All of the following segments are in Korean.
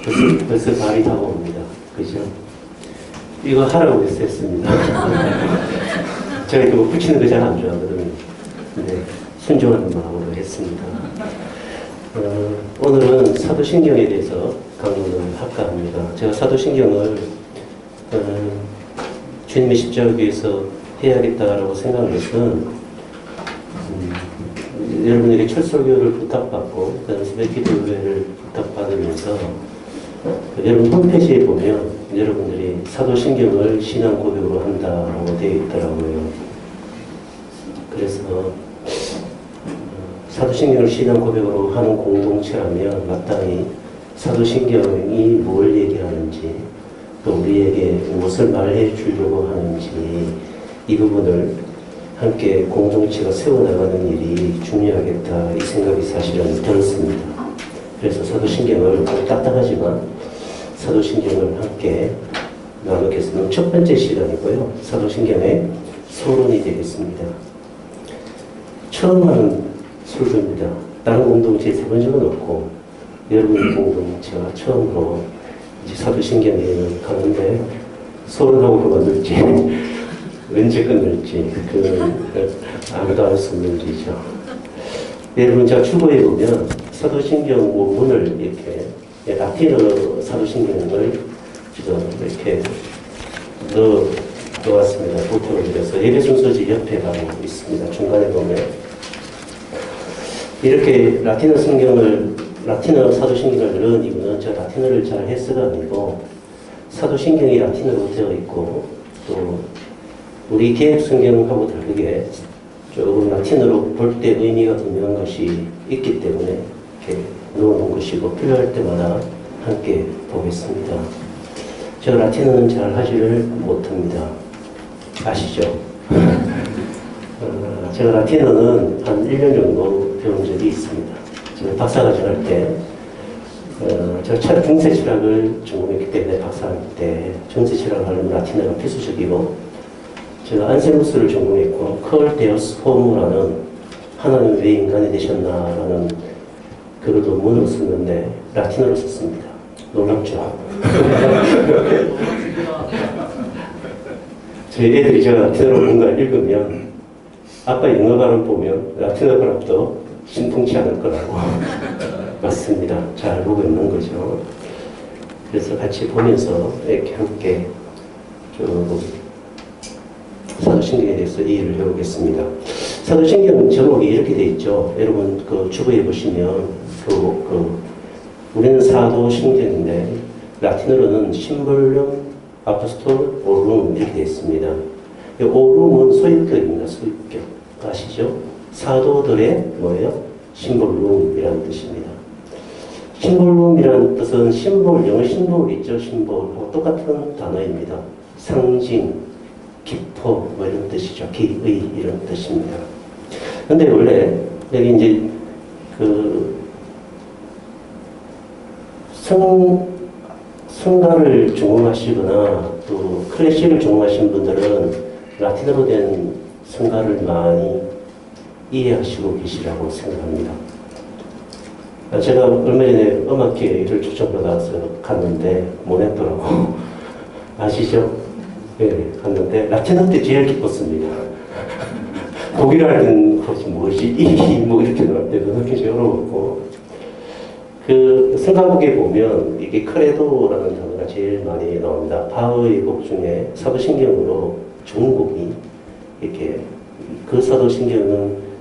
벌써 말이 다가옵니다. 그죠? 이거 하라고 해서 했습니다. 제가 이거 붙이는 거 잘 안 좋아하거든요. 근데 순종하는 마음으로 했습니다. 오늘은 사도신경에 대해서 강론을 할까 합니다. 제가 사도신경을 주님의 십자가 위에서 해야겠다라고 생각한 것은 여러분에게 철설교를 부탁받고 그다음에 새벽기도회를 부탁받으면서 여러분 홈페이지에 보면 여러분들이 사도신경을 신앙 고백으로 한다라고 되어 있더라고요. 그래서 사도신경을 신앙 고백으로 하는 공동체라면 마땅히 사도신경이 뭘 얘기하는지 또 우리에게 무엇을 말해 주려고 하는지 이 부분을 함께 공동체가 세워나가는 일이 중요하겠다 이 생각이 사실은 들었습니다. 그래서 사도신경을 딱딱하지만 사도신경을 함께 나누겠습니다. 첫 번째 시간이고요. 사도신경의 서론이 되겠습니다. 처음 하는 설교입니다. 다른 공동체에 세번 적은 없고 여러분 공동체가 처음으로 이제 사도신경에 가는데 서론하고 그만둘지 언제 끝날지 아무도 알 수 없는 일이죠. 여러분 제가 주보에 보면 사도신경 원문을 이렇게 라틴어 사도신경을 지금 이렇게 넣어왔습니다. 보통을 드려서 예배 순서지 옆에 가고 있습니다. 중간에 보면 이렇게 라틴어 사도신경을 넣은 이유는 제가 라틴어를 잘 해서가 아니고 사도신경이 라틴어로 되어 있고 또 우리 개혁성경하고 다르게 조금 라틴어로 볼 때 의미가 분명한 것이 있기 때문에 이렇게 넣어놓은 것이고 필요할 때마다 함께 보겠습니다. 제가 라틴어는 잘 하지를 못합니다. 아시죠? 제가 라틴어는 한 1년 정도 배운 적이 있습니다. 제가 박사과정 할 때 제가 중세철학을 전공했기 때문에 박사할 때 중세철학을 하려면 라틴어가 필수적이고 제가 안셀무스를 전공했고 컬 데우스 호모라는 하나님 왜 인간이 되셨나라는 그걸 논문으로 썼는데 라틴어로 썼습니다. 놀랍죠? 저희 애들이 제가 라틴어로 뭔가 읽으면 아빠 영어 발음 보면 라틴어 발음도 신통치 않을 거라고 맞습니다. 잘 보고 있는 거죠. 그래서 같이 보면서 이렇게 함께 조금 사도신경에 대해서 이해를 해보겠습니다. 사도신경 제목이 이렇게 되어 있죠. 여러분 그 주보에 보시면 우리는 사도신경인데 라틴어로는 심볼룸 아포스톨 오룸 이렇게 되어 있습니다. 오룸은 소유격입니다. 소유격 아시죠? 사도들의 뭐예요? 심볼룸이라는 뜻입니다. 심볼룸이라는 뜻은 심볼, 영어 심볼 있죠? 심볼하고 똑같은 단어입니다. 상징, 기포 뭐 이런 뜻이죠. 기의 이런 뜻입니다. 근데 원래 여기 이제 성가를 전공하시거나 또 클래식을 전공하신 분들은 라틴어로 된 성가를 많이 이해하시고 계시라고 생각합니다. 제가 얼마 전에 음악회를 초청받아서 갔는데 못 했더라고. 아시죠? 네, 갔는데 라틴어 때 제일 기뻤습니다. 독일어는 뭐지? 뭐 이렇게 나왔는데 그렇게 제일 어려웠고 그 성가곡에 보면 이게 크레도라는 단어가 제일 많이 나옵니다. 바흐의 곡 중에 사도신경으로 중곡이 이렇게 그 사도신경은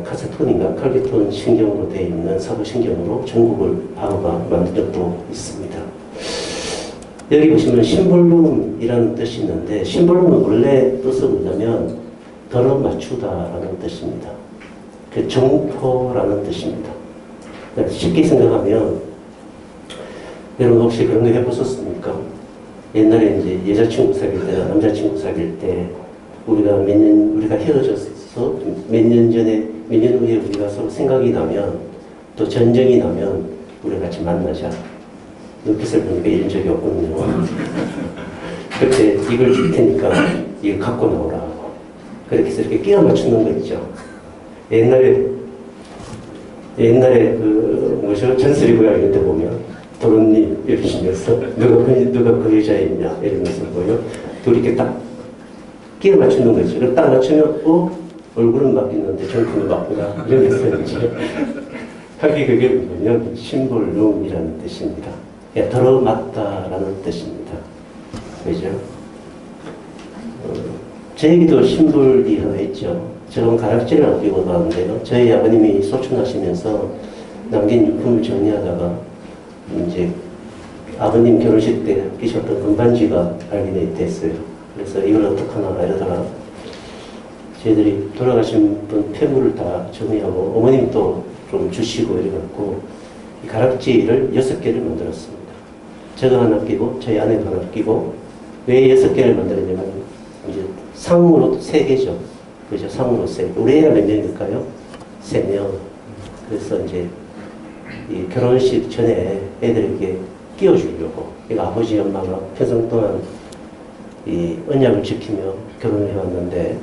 카세톤인가 칼게톤 신경으로 되어 있는 사도신경으로 중곡을 바흐가 만든 적도 있습니다. 여기 보시면 심볼룸이라는 뜻이 있는데 심볼룸은 원래 뜻은 뭐냐면 덜어 맞추다라는 뜻입니다. 그 정포라는 뜻입니다. 쉽게 생각하면 여러분 혹시 그런 거 해보셨습니까? 옛날에 이제 여자친구 사귈 때나 남자친구 사귈 때 우리가 헤어져서 몇 년 전에 몇 년 후에 우리가 서로 생각이 나면 또 전쟁이 나면 우리 같이 만나자. 눈빛을 보니까 이런 적이 없거든요. 그때 이걸 줄 테니까 이거 갖고 나오라. 그렇게 해서 이렇게 끼워 맞추는 거 있죠. 옛날에 그 뭐죠? 전설이 고향 이런 데 보면 도련님 이러시면서 누가 그 여자였냐 이러면서 뭐요. 둘이 이렇게 딱 끼워 맞추는 거죠. 그걸 딱 맞추면 얼굴은 바뀌는데 정신은 바꾸다 이러면서 이제 하기 그게 뭐냐면 심볼룸이라는 뜻입니다. 예, 들어맞다라는 뜻입니다. 그죠? 저에게도 심볼이 하나 있죠. 저는 가락지를 안 끼고 나왔는데요. 저희 아버님이 소천하시면서 남긴 유품을 정리하다가 이제 아버님 결혼식 때 끼셨던 금반지가 발견이 됐어요. 그래서 이걸 어떡하나 이러다가 저희들이 돌아가신 분 폐물을 다 정리하고 어머님도 좀 주시고 이래갖고 이 가락지를 6개를 만들었습니다. 제가 하나 끼고 저희 아내가 하나 끼고 왜 6개를 만들었냐면 이제 상으로 3개죠. 그죠? 상으로 3개. 우리 애가 몇 명일까요? 3명. 그래서 이제 이 결혼식 전에 애들에게 끼워주려고. 그러니까 아버지 엄마가 평생 동안 이 언약을 지키며 결혼을 해왔는데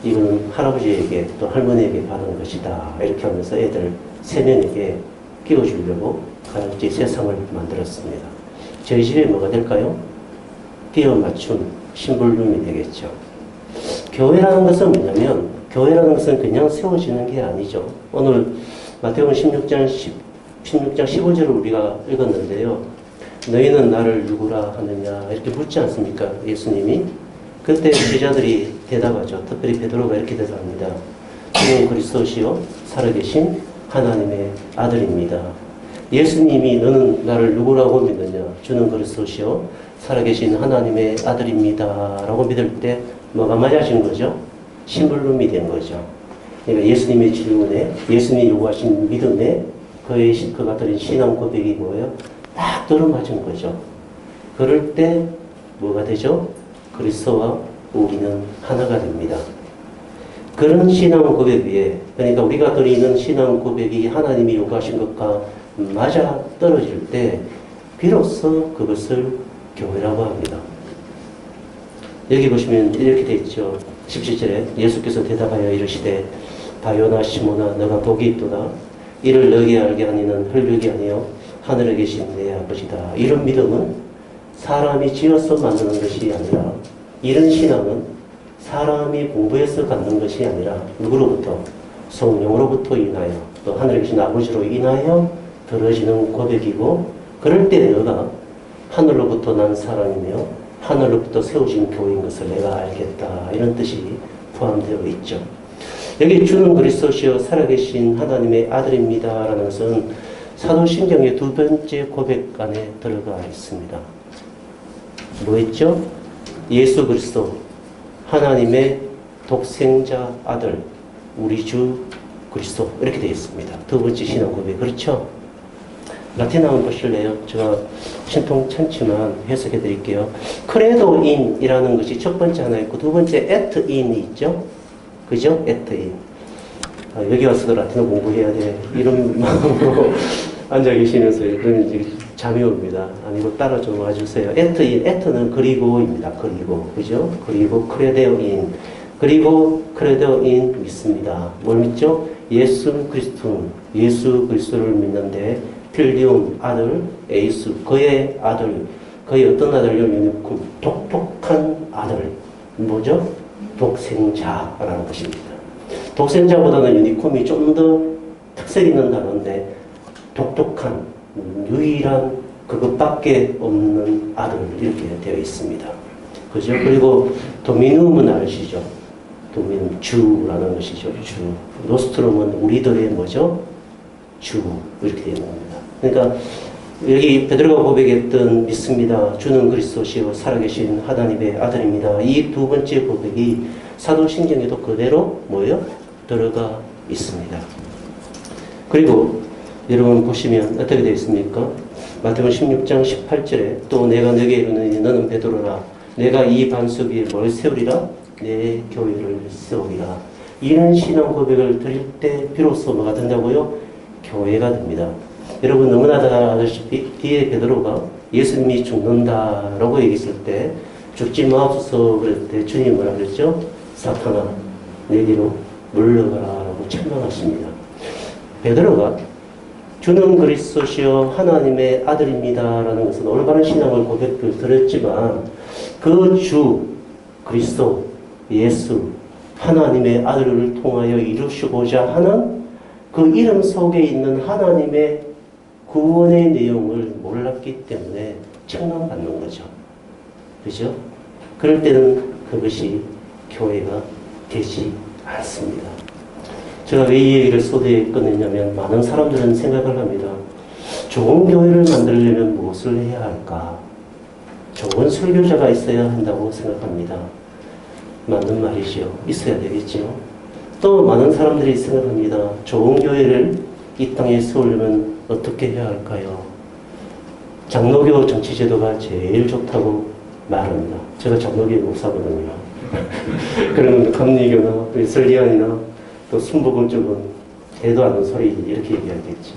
이거는 할아버지에게 또 할머니에게 받은 것이다. 이렇게 하면서 애들 3명에게 끼워주려고 가락지 3상을 만들었습니다. 저희 집에 뭐가 될까요? 끼워 맞춘 심볼룸이 되겠죠. 교회라는 것은 뭐냐면 교회라는 것은 그냥 세워지는 게 아니죠. 오늘 마태복음 16장 15절을 우리가 읽었는데요. 너희는 나를 누구라 하느냐 이렇게 묻지 않습니까? 예수님이. 그때 제자들이 대답하죠. 특별히 베드로가 이렇게 대답합니다. 주는 그리스도시요 살아계신 하나님의 아들입니다. 예수님이 너는 나를 누구라고 믿느냐? 주는 그리스도시요 살아계신 하나님의 아들입니다. 라고 믿을 때 뭐가 맞아진 거죠? 심볼룸이 된 거죠. 그러니까 예수님의 질문에 예수님이 요구하신 믿음에 그가 드린 신앙 고백이 뭐예요? 딱 들어맞은 거죠. 그럴 때 뭐가 되죠? 그리스도와 우리는 하나가 됩니다. 그런 신앙 고백 위에 그러니까 우리가 드리는 신앙 고백이 하나님이 요구하신 것과 맞아 떨어질 때 비로소 그것을 교회라고 합니다. 여기 보시면 이렇게 되어 있죠. 17절에 예수께서 대답하여 이르시되 바요나 시모나 너가 복이 있도다. 이를 너에게 알게 하니는 혈육이 아니요 하늘에 계신 내 아버지다. 이런 믿음은 사람이 지어서 만드는 것이 아니라 이런 신앙은 사람이 공부해서 갖는 것이 아니라 누구로부터? 성령으로부터 인하여 또 하늘에 계신 아버지로 인하여 들어지는 고백이고 그럴 때 너가 하늘로부터 난 사람이며 하늘로부터 세워진 교회인 것을 내가 알겠다. 이런 뜻이 포함되어 있죠. 여기 주는 그리스도시요 살아계신 하나님의 아들입니다. 라는 것은 사도신경의 2번째 고백 안에 들어가 있습니다. 뭐였죠? 예수 그리스도 하나님의 독생자 아들 우리 주 그리스도 이렇게 되어 있습니다. 2번째 신앙 고백. 그렇죠? 라틴어 한번 보실래요? 제가 신통찮지만 해석해 드릴게요. 크레도인이라는 것이 첫 번째 하나 있고 두 번째 에트인이 있죠? 그죠? 에트인. 여기 와서도 라틴어 공부해야 돼. 이런 마음으로 앉아 계시면서 그러면 이제 잠이 옵니다. 아니고 따라 좀 와주세요. 에트인, 에트는 그리고입니다. 그리고. 그죠? 그리고 크레도인. 그리고 크레도인 믿습니다. 뭘 믿죠? 예수 그리스도를 믿는데 필리움 아들, 에이스 그의 아들, 그의 어떤 아들요? 유니콘 독특한 아들. 뭐죠? 독생자라는 것입니다. 독생자보다는 유니콘이 좀 더 특색 있는 단어인데 독특한 유일한 그것밖에 없는 아들 이렇게 되어 있습니다. 그죠? 그리고 도미눔은 아시죠? 도미눔 주라는 것이죠. 주. 노스트롬은 우리들의 뭐죠? 주 이렇게 되어 있는 겁니다. 그러니까 여기 베드로가 고백했던 믿습니다. 주는 그리스도시요 살아계신 하나님의 아들입니다. 이 두 번째 고백이 사도신경에도 그대로 뭐예요? 들어가 있습니다. 그리고 여러분 보시면 어떻게 되어 있습니까? 마태복음 16장 18절에 또 내가 너에게 이르노니 너는 베드로라 내가 이 반석 위에 뭘 세우리라? 내 교회를 세우리라. 이런 신앙 고백을 드릴 때 비로소 뭐가 된다고요? 교회가 됩니다. 여러분 너무나 다 아시다시피 뒤에 베드로가 예수님이 죽는다라고 얘기했을 때 죽지 마옵소서 그랬을 때 주님이 뭐라 그랬죠? 사탄아 내게로 물러가라 라고 책망하십니다. 베드로가 주는 그리스도시요 하나님의 아들입니다라는 것은 올바른 신앙을 고백을 드렸지만 그 주 그리스도 예수 하나님의 아들을 통하여 이루시고자 하는 그 이름 속에 있는 하나님의 구원의 내용을 몰랐기 때문에 책망받는 거죠. 그죠? 그럴 때는 그것이 교회가 되지 않습니다. 제가 왜 이 얘기를 소대에 꺼냈냐면 많은 사람들은 생각을 합니다. 좋은 교회를 만들려면 무엇을 해야 할까? 좋은 설교자가 있어야 한다고 생각합니다. 맞는 말이죠. 있어야 되겠죠. 또 많은 사람들이 생각합니다. 좋은 교회를 이 땅에 세우려면 어떻게 해야 할까요? 장로교 정치제도가 제일 좋다고 말합니다. 제가 장로교 목사거든요. 그러면 감리교나 설리안이나 또 순복음 쪽은 제도 않는 소리 이렇게 얘기하겠죠.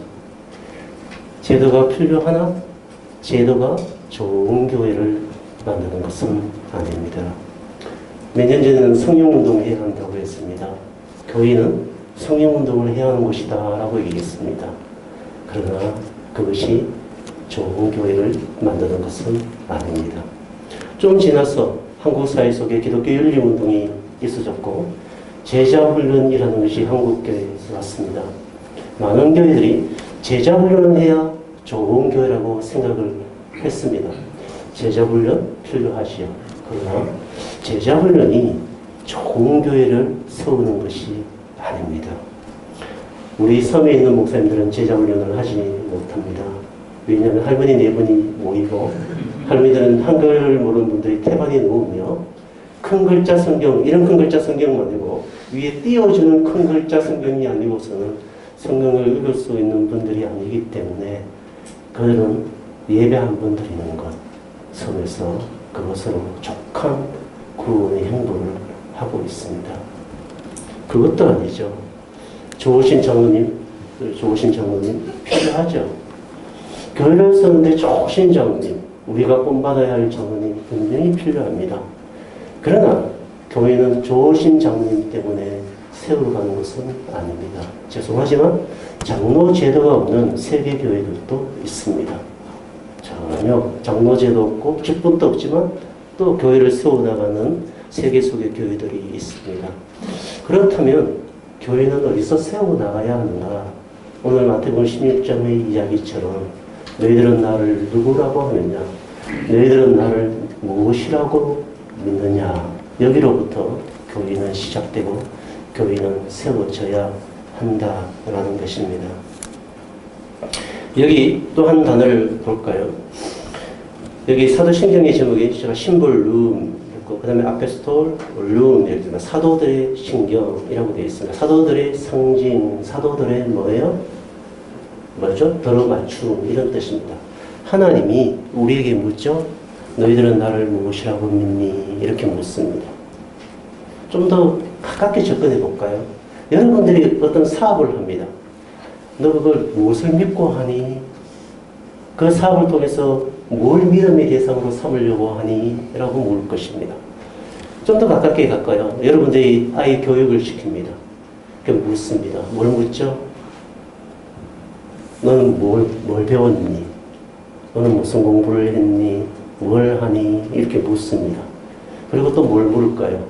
제도가 필요하나 제도가 좋은 교회를 만드는 것은 아닙니다. 몇 년 전에는 성령운동을 해야 한다고 했습니다. 교회는 성령운동을 해야 하는 곳이다 라고 얘기했습니다. 그러나 그것이 좋은 교회를 만드는 것은 아닙니다. 좀 지나서 한국 사회 속에 기독교 윤리운동이 있어졌고 제자훈련이라는 것이 한국교회에서 왔습니다. 많은 교회들이 제자훈련을 해야 좋은 교회라고 생각을 했습니다. 제자훈련 필요하지요. 그러나 제자훈련이 좋은 교회를 세우는 것이 아닙니다. 우리 섬에 있는 목사님들은 제자훈련을 하지 못합니다. 왜냐하면 할머니 네 분이 모이고 할머니들은 한글 모르는 분들이 태반에 누우며 큰 글자 성경, 이런 큰 글자 성경만 아니고 위에 띄워주는 큰 글자 성경이 아니고서는 성경을 읽을 수 있는 분들이 아니기 때문에 그들은 예배 한 번 드리는 것 섬에서 그것으로 족한 구원의 행보를 하고 있습니다. 그것도 아니죠. 좋으신 장로님 필요하죠. 교회를 쓰는데 좋으신 장로님, 우리가 본받아야 할 장로님 분명히 필요합니다. 그러나 교회는 좋으신 장로님 때문에 세워가는 것은 아닙니다. 죄송하지만 장로 제도가 없는 세계 교회들도 있습니다. 전혀 장로 제도 없고 직분도 없지만 또 교회를 세워나가는 세계 속의 교회들이 있습니다. 그렇다면 교회는 어디서 세워나가야 하는가? 오늘 마태복음 16장의 이야기처럼 너희들은 나를 누구라고 하느냐? 너희들은 나를 무엇이라고 믿느냐? 여기로부터 교회는 시작되고 교회는 세워져야 한다라는 것입니다. 여기 또 한 단어를 볼까요? 여기 사도신경의 제목이 제가 심볼룸 있고 그 다음에 아페스톨 룸 이렇게 사도들의 신경이라고 되어 있습니다. 사도들의 상징, 사도들의 뭐예요? 뭐죠? 들어맞춤 이런 뜻입니다. 하나님이 우리에게 묻죠. 너희들은 나를 무엇이라고 믿니? 이렇게 묻습니다. 좀 더 가깝게 접근해 볼까요? 여러분들이 어떤 사업을 합니다. 너 그걸 무엇을 믿고 하니? 그 사업을 통해서 뭘 믿음의 대상으로 삼으려고 하니? 라고 물을 것입니다. 좀 더 가깝게 갈까요? 여러분들이 아이 교육을 시킵니다. 그 묻습니다. 뭘 묻죠? 너는 뭘 배웠니? 너는 무슨 공부를 했니? 뭘 하니? 이렇게 묻습니다. 그리고 또 뭘 물을까요?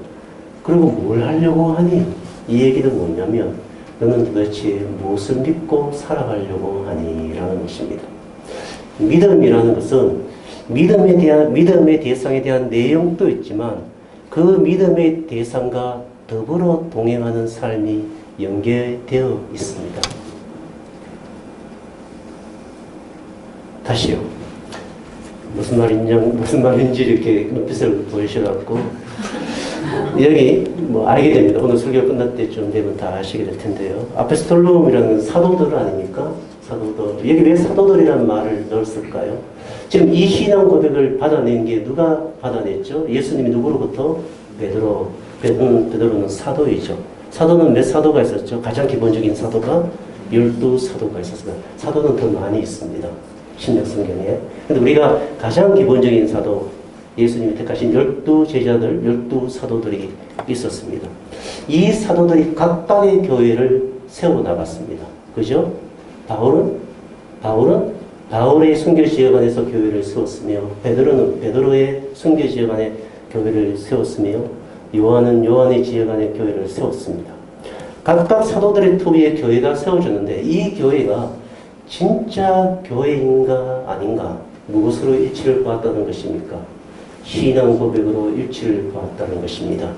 그리고 뭘 하려고 하니? 이 얘기는 뭐냐면 너는 도대체 무엇을 믿고 살아가려고 하니? 라는 것입니다. 믿음이라는 것은 믿음의 대상에 대한 내용도 있지만 그 믿음의 대상과 더불어 동행하는 삶이 연계되어 있습니다. 다시요. 무슨 말인지 이렇게 눈빛을 보이셔갖고 여기 뭐 알게 됩니다. 오늘 설교 끝날 때쯤 되면 다 아시게 될 텐데요. 아페스톨룸이라는 사도들 아닙니까? 사도들. 여기 왜 사도들이라는 말을 넣었을까요? 지금 이 신앙 고백을 받아낸 게 누가 받아냈죠? 예수님이 누구로부터? 베드로는 사도이죠. 사도는 몇 사도가 있었죠? 가장 기본적인 사도가 12사도가 있었습니다. 사도는 더 많이 있습니다. 신약성경에. 근데 우리가 가장 기본적인 사도, 예수님이 택하신 12제자들, 12사도들이 있었습니다. 이 사도들이 각각의 교회를 세워나갔습니다. 그죠? 바울은 바울은 바울의 순교 지역 안에서 교회를 세웠으며 베드로는 베드로의 순교 지역 안에 교회를 세웠으며 요한은 요한의 지역 안에 교회를 세웠습니다. 각각 사도들의 토비에 교회가 세워졌는데 이 교회가 진짜 교회인가 아닌가 무엇으로 일치를 보았다는 것입니까? 신앙 고백으로 일치를 보았다는 것입니다.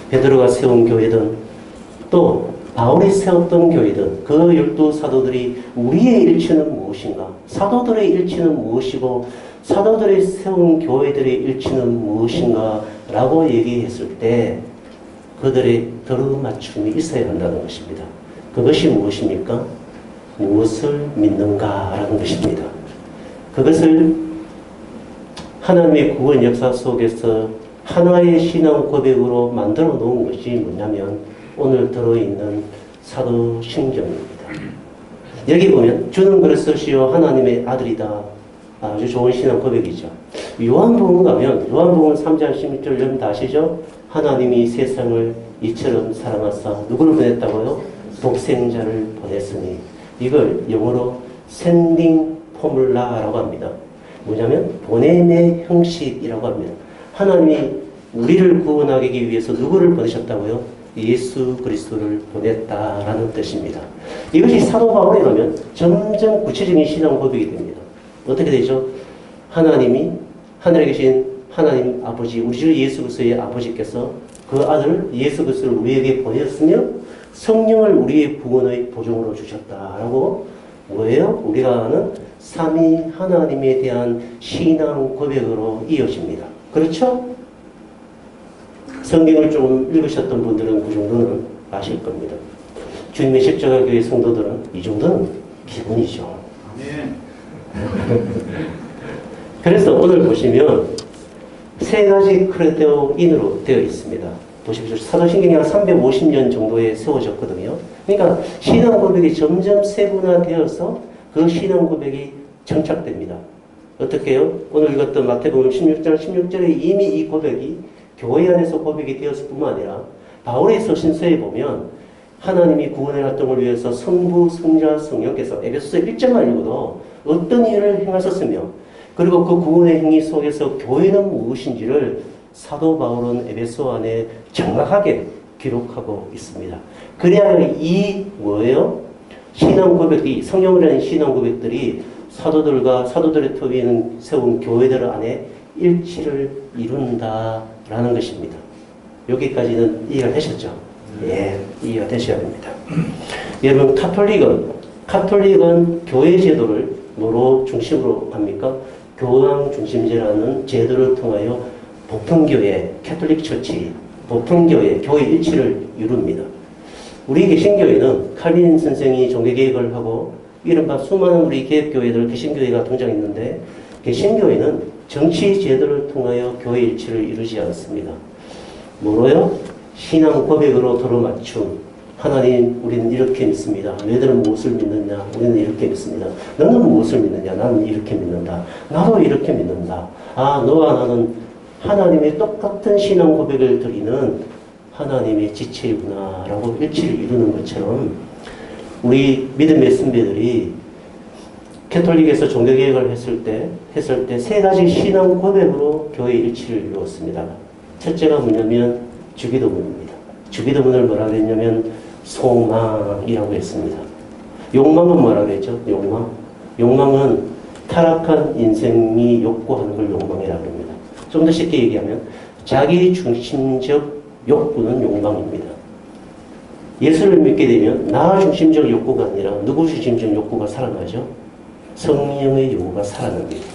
베드로가 세운 교회든 또 바울이 세웠던 교회든 그 12사도들이 우리의 일치는 무엇인가? 사도들의 일치는 무엇이고 사도들이 세운 교회들의 일치는 무엇인가? 라고 얘기했을 때 그들의 들어맞춤이 있어야 한다는 것입니다. 그것이 무엇입니까? 무엇을 믿는가라는 것입니다. 그것을 하나님의 구원 역사 속에서 하나의 신앙 고백으로 만들어 놓은 것이 뭐냐면 오늘 들어있는 사도신경입니다. 여기 보면 주는 그리스도시요 하나님의 아들이다. 아주 좋은 신앙 고백이죠. 요한복음 가면 요한복음 3장 16절 여러분 다 아시죠? 하나님이 세상을 이처럼 사랑하사 누구를 보냈다고요? 독생자를 보냈으니 이걸 영어로 sending 포뮬라라고 합니다. 뭐냐면 보냄의 형식이라고 합니다. 하나님이 우리를 구원하기 위해서 누구를 보내셨다고요? 예수 그리스도를 보냈다라는 뜻입니다. 이것이 사도 바울에 가면 점점 구체적인 신앙 고백이 됩니다. 어떻게 되죠? 하나님이 하늘에 계신 하나님 아버지 우리 주 예수 그리스도의 아버지께서 그 아들 예수 그리스도를 우리에게 보냈으며 성령을 우리의 구원의 보증으로 주셨다라고 뭐예요? 우리가 아는 삼위 하나님에 대한 신앙 고백으로 이어집니다. 그렇죠? 성경을 조금 읽으셨던 분들은 그 정도는 아실 겁니다. 주님의 십자가 교회 성도들은 이 정도는 기본이죠. 그래서 오늘 보시면 세 가지 크레테오인으로 되어 있습니다. 보십시오. 사도신경이 한 350년 정도에 세워졌거든요. 그러니까 신앙 고백이 점점 세분화되어서 그 신앙 고백이 정착됩니다. 어떻게 해요? 오늘 읽었던 마태복음 16장 16절에 이미 이 고백이 교회 안에서 고백이 되었을 뿐만 아니라 바울의 서신서에 보면 하나님이 구원의 활동을 위해서 성부, 성자, 성령께서 에베소서 1장만 읽어도 어떤 일을 행하셨으며 그리고 그 구원의 행위 속에서 교회는 무엇인지를 사도 바울은 에베소 안에 정확하게 기록하고 있습니다. 그래야 이 뭐예요? 신앙 고백이 성령이라는 신앙 고백들이 사도들과 사도들의 토비에 세운 교회들 안에 일치를 이룬다라는 것입니다. 여기까지는 이해가 되셨죠? 예, 이해가 되셔야 됩니다. 여러분 카톨릭은 교회 제도를 뭐로 중심으로 합니까? 교황 중심제라는 제도를 통하여 보편교회, 캐톨릭 처치, 보편교회, 교회 일치를 이룹니다. 우리 개신교회는 칼빈 선생이 종교개혁을 하고 이른바 수많은 우리 개혁교회들, 개신교회가 등장했는데 개신교회는 정치 제도를 통하여 교회 일치를 이루지 않습니다. 뭐로요? 신앙 고백으로 들어맞춤. 하나님, 우리는 이렇게 믿습니다. 너희들은 무엇을 믿느냐? 우리는 이렇게 믿습니다. 너는 무엇을 믿느냐? 나는 이렇게 믿는다. 나도 이렇게 믿는다. 아, 너와 나는 하나님의 똑같은 신앙 고백을 드리는 하나님의 지체이구나 라고 일치를 이루는 것처럼 우리 믿음의 선배들이 캐톨릭에서 종교개혁을 했을 때 세 가지 신앙 고백으로 교회 일치를 이루었습니다. 첫째가 뭐냐면 주기도문입니다. 주기도문을 뭐라고 했냐면 소망이라고 했습니다. 욕망은 뭐라고 했죠? 욕망은 타락한 인생이 욕구하는 걸 욕망이라고 합니다. 좀 더 쉽게 얘기하면 자기 중심적 욕구는 욕망입니다. 예수를 믿게 되면 나 중심적 욕구가 아니라 누구 중심적 욕구가 살아나죠? 성령의 욕구가 살아납니다.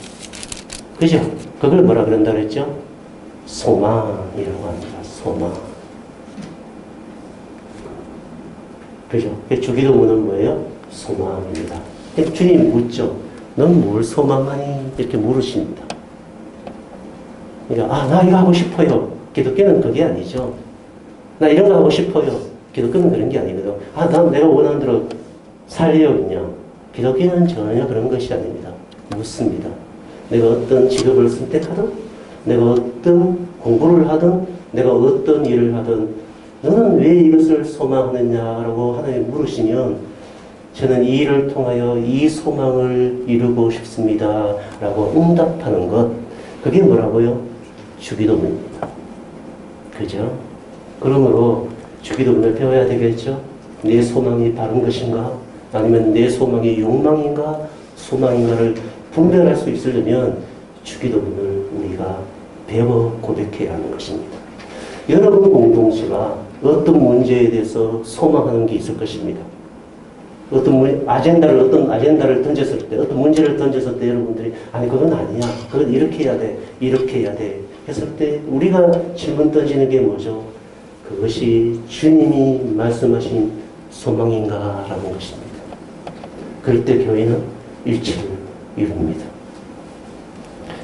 그죠? 그걸 뭐라 그런다 그랬죠? 소망이라고 합니다. 소망. 그죠? 주기도문은 뭐예요? 소망입니다. 주님이 묻죠. 넌 뭘 소망하니? 이렇게 물으십니다. 그러니까 나 이거 하고 싶어요. 기독교는 그게 아니죠. 나 이런 거 하고 싶어요. 기독교는 그런 게 아니거든. 난 내가 원하는 대로 살려겠냐. 기독교는 전혀 그런 것이 아닙니다. 묻습니다. 내가 어떤 직업을 선택하든, 내가 어떤 공부를 하든, 내가 어떤 일을 하든, 너는 왜 이것을 소망하느냐라고 하나님 물으시면 저는 이 일을 통하여 이 소망을 이루고 싶습니다. 라고 응답하는 것, 그게 뭐라고요? 주기도문입니다. 그죠? 그러므로 주기도문을 배워야 되겠죠? 내 소망이 바른 것인가? 아니면 내 소망이 욕망인가? 소망인가를 분별할 수 있으려면 주기도문을 우리가 배워 고백해야 하는 것입니다. 여러분 공동체가 어떤 문제에 대해서 소망하는 게 있을 것입니다. 어떤 아젠다를 던졌을 때, 어떤 문제를 던졌을 때 여러분들이 아니 그건 아니야, 그건 이렇게 해야 돼, 이렇게 해야 돼 했을 때 우리가 질문 던지는 게 뭐죠? 그것이 주님이 말씀하신 소망인가라는 것입니다. 그럴 때 교회는 일치를 이룹니다.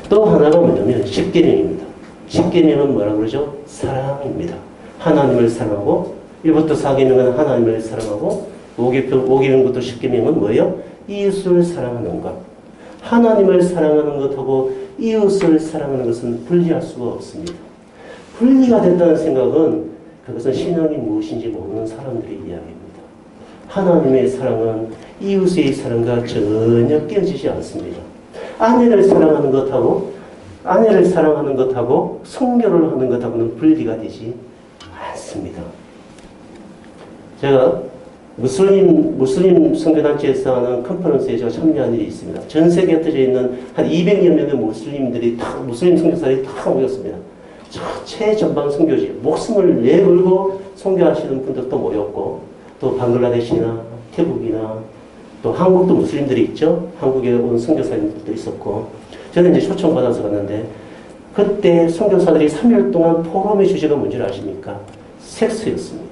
또 하나가 뭐냐면 십계명입니다. 십계명은 뭐라고 그러죠? 사랑입니다. 하나님을 사랑하고 1부터 4계명은 하나님을 사랑하고 5계명부터 10계명은 뭐예요? 이웃을 사랑하는 것. 하나님을 사랑하는 것하고 이웃을 사랑하는 것은 분리할 수가 없습니다. 분리가 된다는 생각은 그것은 신앙이 무엇인지 모르는 사람들의 이야기입니다. 하나님의 사랑은 이웃의 사랑과 전혀 깨어지지 않습니다. 아내를 사랑하는 것하고 성교를 하는 것하고는 분리가 되지 않습니다. 제가 무슬림 선교단체에서 하는 컨퍼런스에 제가 참여한 일이 있습니다. 전 세계에 흩어져 있는 한 200여 명의 무슬림 선교사들이 다 모였습니다. 최전방 선교지, 목숨을 내걸고 선교하시는 분들도 모였고, 또 방글라데시나 태국이나 또 한국도 무슬림들이 있죠. 한국에 온 선교사님들도 있었고, 저는 이제 초청받아서 갔는데, 그때 선교사들이 3일 동안 포럼의 주제가 뭔지 아십니까? 섹스였습니다.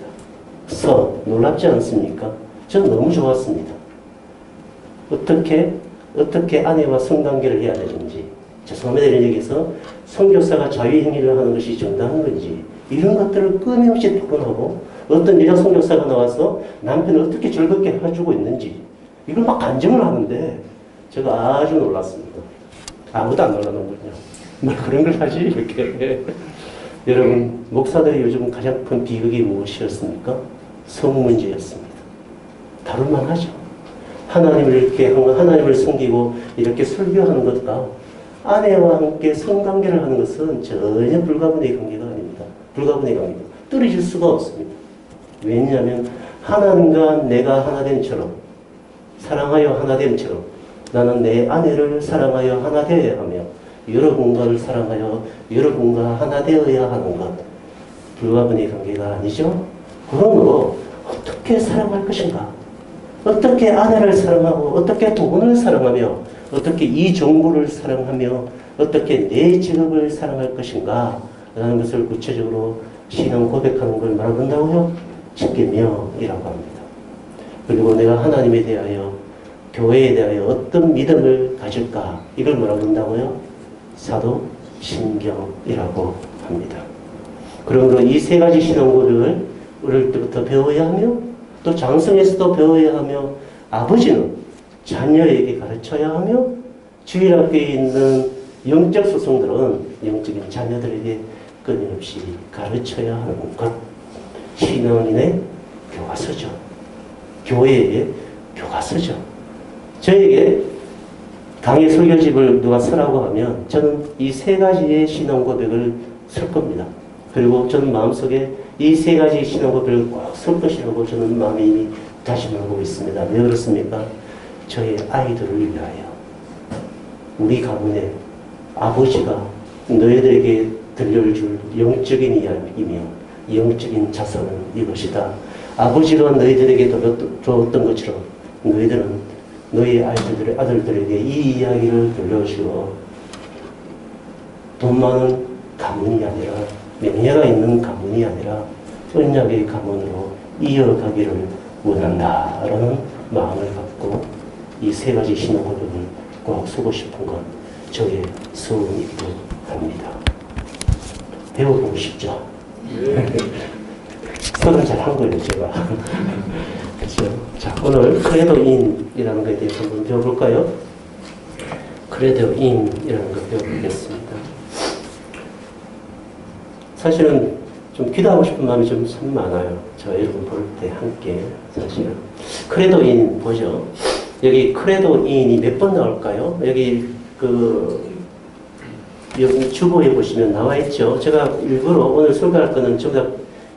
놀랍지 않습니까? 저는 너무 좋았습니다. 어떻게 아내와 성관계를 해야 되는지, 죄송합니다 이런 얘기에서 선교사가 자유행위를 하는 것이 정당한 건지, 이런 것들을 끊임없이 토론하고, 어떤 여자 선교사가 나와서 남편을 어떻게 즐겁게 해주고 있는지, 이걸 막 간증을 하는데, 제가 아주 놀랐습니다. 아무도 안 놀라는군요. 뭐 그런 걸 하지, 이렇게. 여러분, 목사들이 요즘 가장 큰 비극이 무엇이었습니까? 성 문제였습니다. 다룰만 하죠. 하나님을 섬기고 이렇게 설교하는 것과 아내와 함께 성관계를 하는 것은 전혀 불가분의 관계가 아닙니다. 불가분의 관계입니다. 떨어질 수가 없습니다. 왜냐하면 하나님과 내가 하나됨처럼, 사랑하여 하나됨처럼 나는 내 아내를 사랑하여 하나 되어야 하며 여러분과를 사랑하여 여러분과 하나 되어야 하는 것, 불가분의 관계가 아니죠. 그러므로 어떻게 사랑할 것인가? 어떻게 아내를 사랑하고 어떻게 돈을 사랑하며 어떻게 이 정부를 사랑하며 어떻게 내 직업을 사랑할 것인가? 라는 것을 구체적으로 신앙 고백하는 걸 뭐라고 한다고요? 십계명이라고 합니다. 그리고 내가 하나님에 대하여 교회에 대하여 어떤 믿음을 가질까? 이걸 뭐라고 한다고요? 사도신경이라고 합니다. 그러므로 이 세 가지 신앙 고백을 어릴 때부터 배워야 하며 또 장성에서도 배워야 하며 아버지는 자녀에게 가르쳐야 하며 주일학교에 있는 영적 소성들은 영적인 자녀들에게 끊임없이 가르쳐야 하는 것. 신앙인의 교과서죠. 교회의 교과서죠. 저에게 강의 설교집을 누가 쓰라고 하면 저는 이 세 가지의 신앙 고백을 쓸 겁니다. 그리고 저는 마음속에 이 세 가지 신앙 고백을 꼭 쓸 것이라고 저는 마음에 이미 다짐하고 있습니다. 왜 그렇습니까? 저의 아이들을 위하여. 우리 가문에 아버지가 너희들에게 들려줄 영적인 이야기이며 영적인 자산은 이것이다. 아버지가 너희들에게 줬던 것처럼 너희들은 너희 아들들에게 이 이야기를 들려주어 돈 많은 가문이 아니라 명예가 있는 가문이 아니라 언약의 가문으로 이어가기를 원한다라는 마음을 갖고 이 세 가지 신앙 고백을 꼭 쓰고 싶은 건 저의 소원이기도 합니다. 배워보고 싶죠? 서로 잘한 거예요, 제가. 그렇죠? 자, 오늘 크레도인이라는 것에 대해서 한번 배워볼까요? 크레도인이라는 걸 배워보겠습니다. 사실은 좀 기도하고 싶은 마음이 좀 참 많아요. 저 여러분 볼 때 함께 사실은. 크레도인 보죠. 여기 크레도인이 몇 번 나올까요? 여기 여기 주보에 보시면 나와 있죠. 제가 일부러 오늘 설교할 거는 전부 다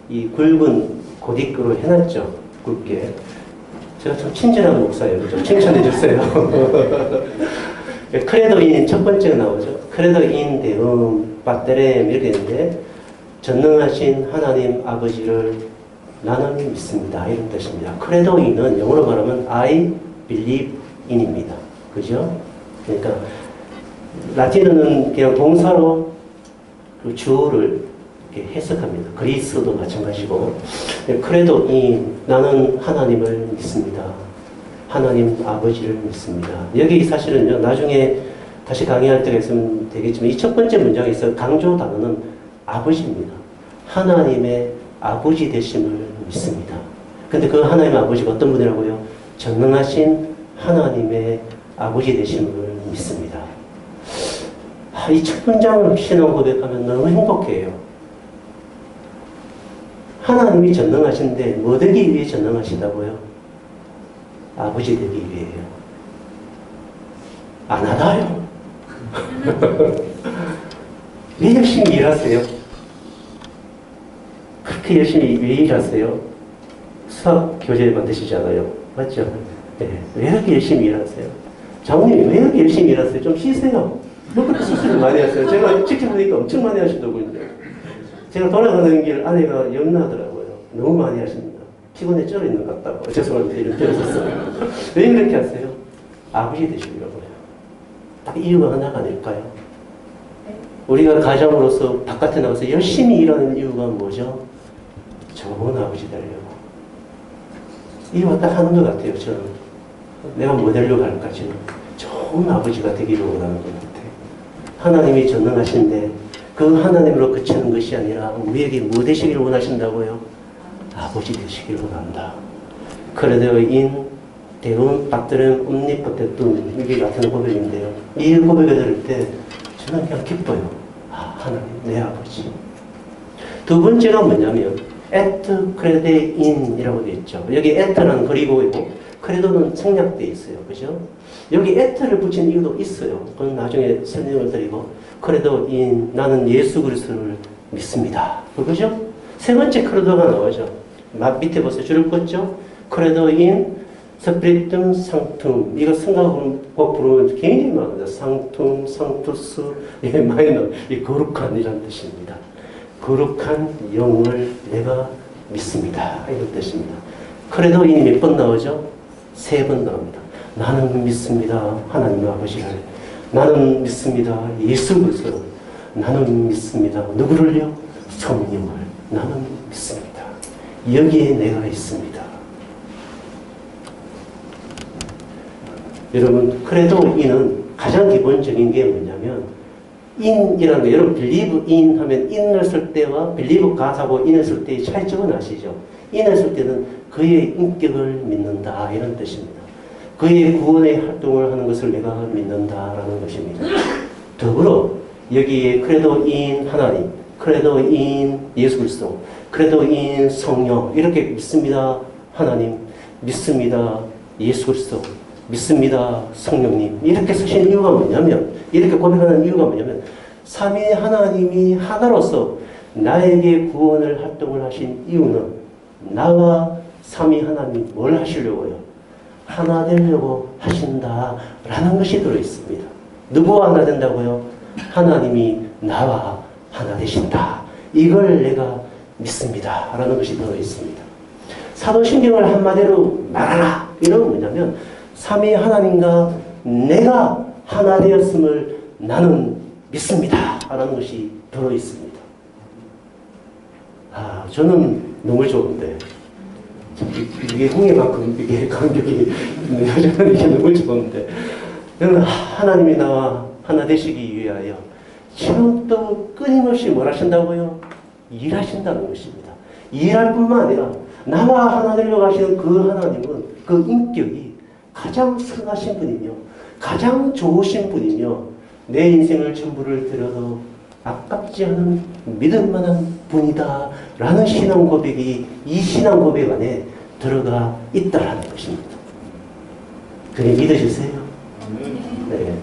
이 굵은 고딕으로 해놨죠. 굵게. 제가 참 친절한 목사예요. 좀 칭찬해 주세요. 크레도인 첫 번째가 나오죠. 크레도인 데움 바테렘 이렇게 있는데 전능하신 하나님 아버지를 나는 믿습니다. 이런 뜻입니다. 크레도인은 영어로 말하면 I believe in입니다. 그죠? 그러니까 라틴어는 그냥 동사로 그 주어를 이렇게 해석합니다. 그리스도 마찬가지고. 크레도인, 나는 하나님을 믿습니다. 하나님 아버지를 믿습니다. 여기 사실은요, 나중에 다시 강의할 때가 있으면 되겠지만, 이 첫 번째 문장에서 강조 단어는 아버지입니다. 하나님의 아버지 되심을 믿습니다. 근데 그 하나님의 아버지가 어떤 분이라고요? 전능하신 하나님의 아버지 되심을 믿습니다. 이 첫 문장을 신앙 고백하면 너무 행복해요. 하나님이 전능하신데 뭐 되기 위해 전능하시다고요? 아버지 되기 위해요. 안 하다요. 왜 열심히 일하세요? 그렇게 열심히 왜 일하세요? 수학 교재 만드시잖아요. 맞죠? 네. 왜 이렇게 열심히 일하세요? 장모님 왜 이렇게 열심히 일하세요? 좀 쉬세요. 뭐 그렇게 수술을 많이 하세요? 제가 지켜보니까 엄청 많이 하시더군요. 제가 돌아가는 길 아내가 염나더라고요. 너무 많이 하십니다. 피곤해 쩔어 있는 것 같다고. 죄송합니다. 이런 표현 썼어요. 왜 이렇게 하세요? 아버지 되시려고요. 딱 이유가 하나가 아닐까요? 우리가 가장으로서 바깥에 나가서 열심히 일하는 이유가 뭐죠? 좋은 아버지 되려고. 이유가 딱 하는 것 같아요. 저는. 내가 뭐 되려고 할까? 지금 좋은 아버지가 되기를 원하는 것 같아요. 하나님이 전능하신데 그 하나님으로 그치는 것이 아니라 우리에게 뭐 되시기를 원하신다고요? 아버지 되시기를 원한다. 크레도인 대운 박드렘 옴니포테툼 이게 같은 고백인데요. 이 고백을 들을 때 저는 그냥 기뻐요. 하나님 내 아버지. 두 번째가 뭐냐면 에트 크레데인이라고 되어 있죠. 여기 에트는 그리고이고 크레도는 생략되어 있어요. 그죠? 여기 에트를 붙인 이유도 있어요. 그건 나중에 설명을 드리고 크레도인 나는 예수 그리스도를 믿습니다. 그죠? 세 번째 크레도가 나오죠. 밑에 보세요. 줄을 껐죠? 크레도인 스피리툼 상툼. 이거 성가곡 부르면 굉장히 많은데 상툼, 상투스, 마이너. 이 거룩한이라는 뜻입니다. 거룩한 영을 내가 믿습니다. 이런 뜻입니다. 크레도인이 몇 번 나오죠? 3번 나옵니다. 나는 믿습니다. 하나님 아버지를. 나는 믿습니다. 예수 그리스도를. 나는 믿습니다. 누구를요? 성령을. 나는 믿습니다. 여기에 내가 있습니다. 여러분, 크레도인은 가장 기본적인 게 뭐냐면 in이라는 거, 여러분 believe in 하면 in을 쓸 때와 believe God하고 in을 쓸 때의 차이점은 아시죠? in을 쓸 때는 그의 인격을 믿는다 이런 뜻입니다. 그의 구원의 활동을 하는 것을 내가 믿는다라는 것입니다. 더불어 여기에 크레도인 하나님, 크레도인 예수 그리스도, 크레도인 성령 이렇게 믿습니다 하나님, 믿습니다 예수 그리스도, 믿습니다 성령님 이렇게 쓰신 이유가 뭐냐면, 이렇게 고백하는 이유가 뭐냐면 삼위 하나님이 하나로서 나에게 구원을 활동을 하신 이유는 나와 삼위 하나님이 뭘 하시려고요? 하나 되려고 하신다라는 것이 들어있습니다. 누구와 하나 된다고요? 하나님이 나와 하나 되신다. 이걸 내가 믿습니다. 라는 것이 들어있습니다. 사도신경을 한마디로 말하라. 이런 뭐냐면 삼위 하나님과 내가 하나 되었음을 나는 믿습니다. 라는 것이 들어있습니다. 저는 너무 좋은데 이게 홍해만큼 이게 간격이 저는 이게 너무 좋은데 저는 하나님이 나와 하나 되시기 위하여 지금 또 끊임없이 뭘 하신다고요? 일하신다는 것입니다. 일할 뿐만 아니라 나와 하나 되려고 하시는 그 하나님은 그 인격이 가장 선하신 분이며 가장 좋으신 분이며 내 인생을 전부를 들여도 아깝지 않은 믿을 만한 분이다 라는 신앙 고백이 이 신앙 고백 안에 들어가 있다라는 것입니다. 그게 믿으시세요? 네.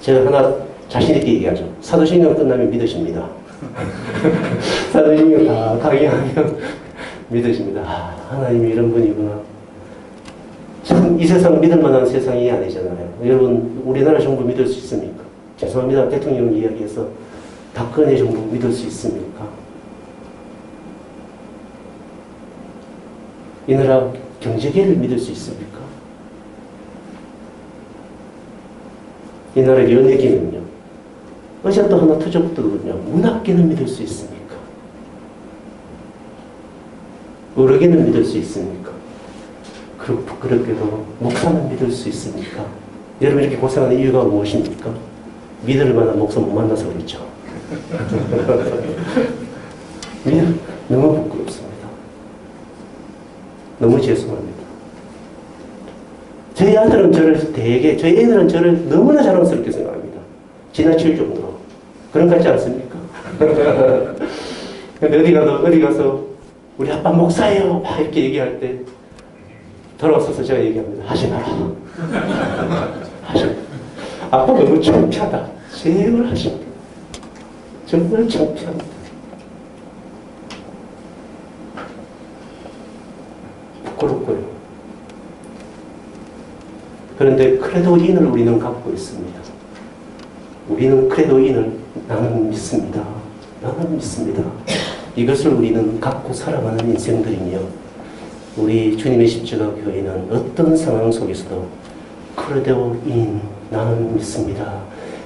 제가 하나 자신있게 얘기하죠. 사도신경 끝나면 믿으십니다. 사도신경 다 강의하면 믿으십니다. 아, 하나님이 이런 분이구나. 참, 이 세상 믿을 만한 세상이 아니잖아요. 여러분, 우리나라 정부 믿을 수 있습니까? 죄송합니다. 대통령 이야기해서 박근혜 정부 믿을 수 있습니까? 이 나라 경제계를 믿을 수 있습니까? 이 나라 연예계는요. 어제 또 하나 터졌거든요. 문학계는 믿을 수 있습니까? 의료계는 믿을 수 있습니까? 그렇게도 목사는 믿을 수 있습니까? 여러분 이렇게 고생하는 이유가 무엇입니까? 믿을 만한 목사 못 만나서 그렇죠. 너무 부끄럽습니다. 너무 죄송합니다. 저희 아들은 저희 애들은 저를 너무나 자랑스럽게 생각합니다. 지나칠 정도로. 그런 것 같지 않습니까? 근데 어디 가서 우리 아빠 목사예요. 막 이렇게 얘기할 때 돌아와서 제가 얘기합니다. 하지 마라. 하지 마라. 아빠 너무 창피하다. 제발 하지 마라. 정말 창피합니다. 부끄럽고요. 그런데 크레도인을 우리는 갖고 있습니다. 우리는 크레도인을 나는 믿습니다. 나는 믿습니다. 이것을 우리는 갖고 살아가는 인생들이며 우리 주님의 십자가 교회는 어떤 상황 속에서도 크레도인 나는 믿습니다.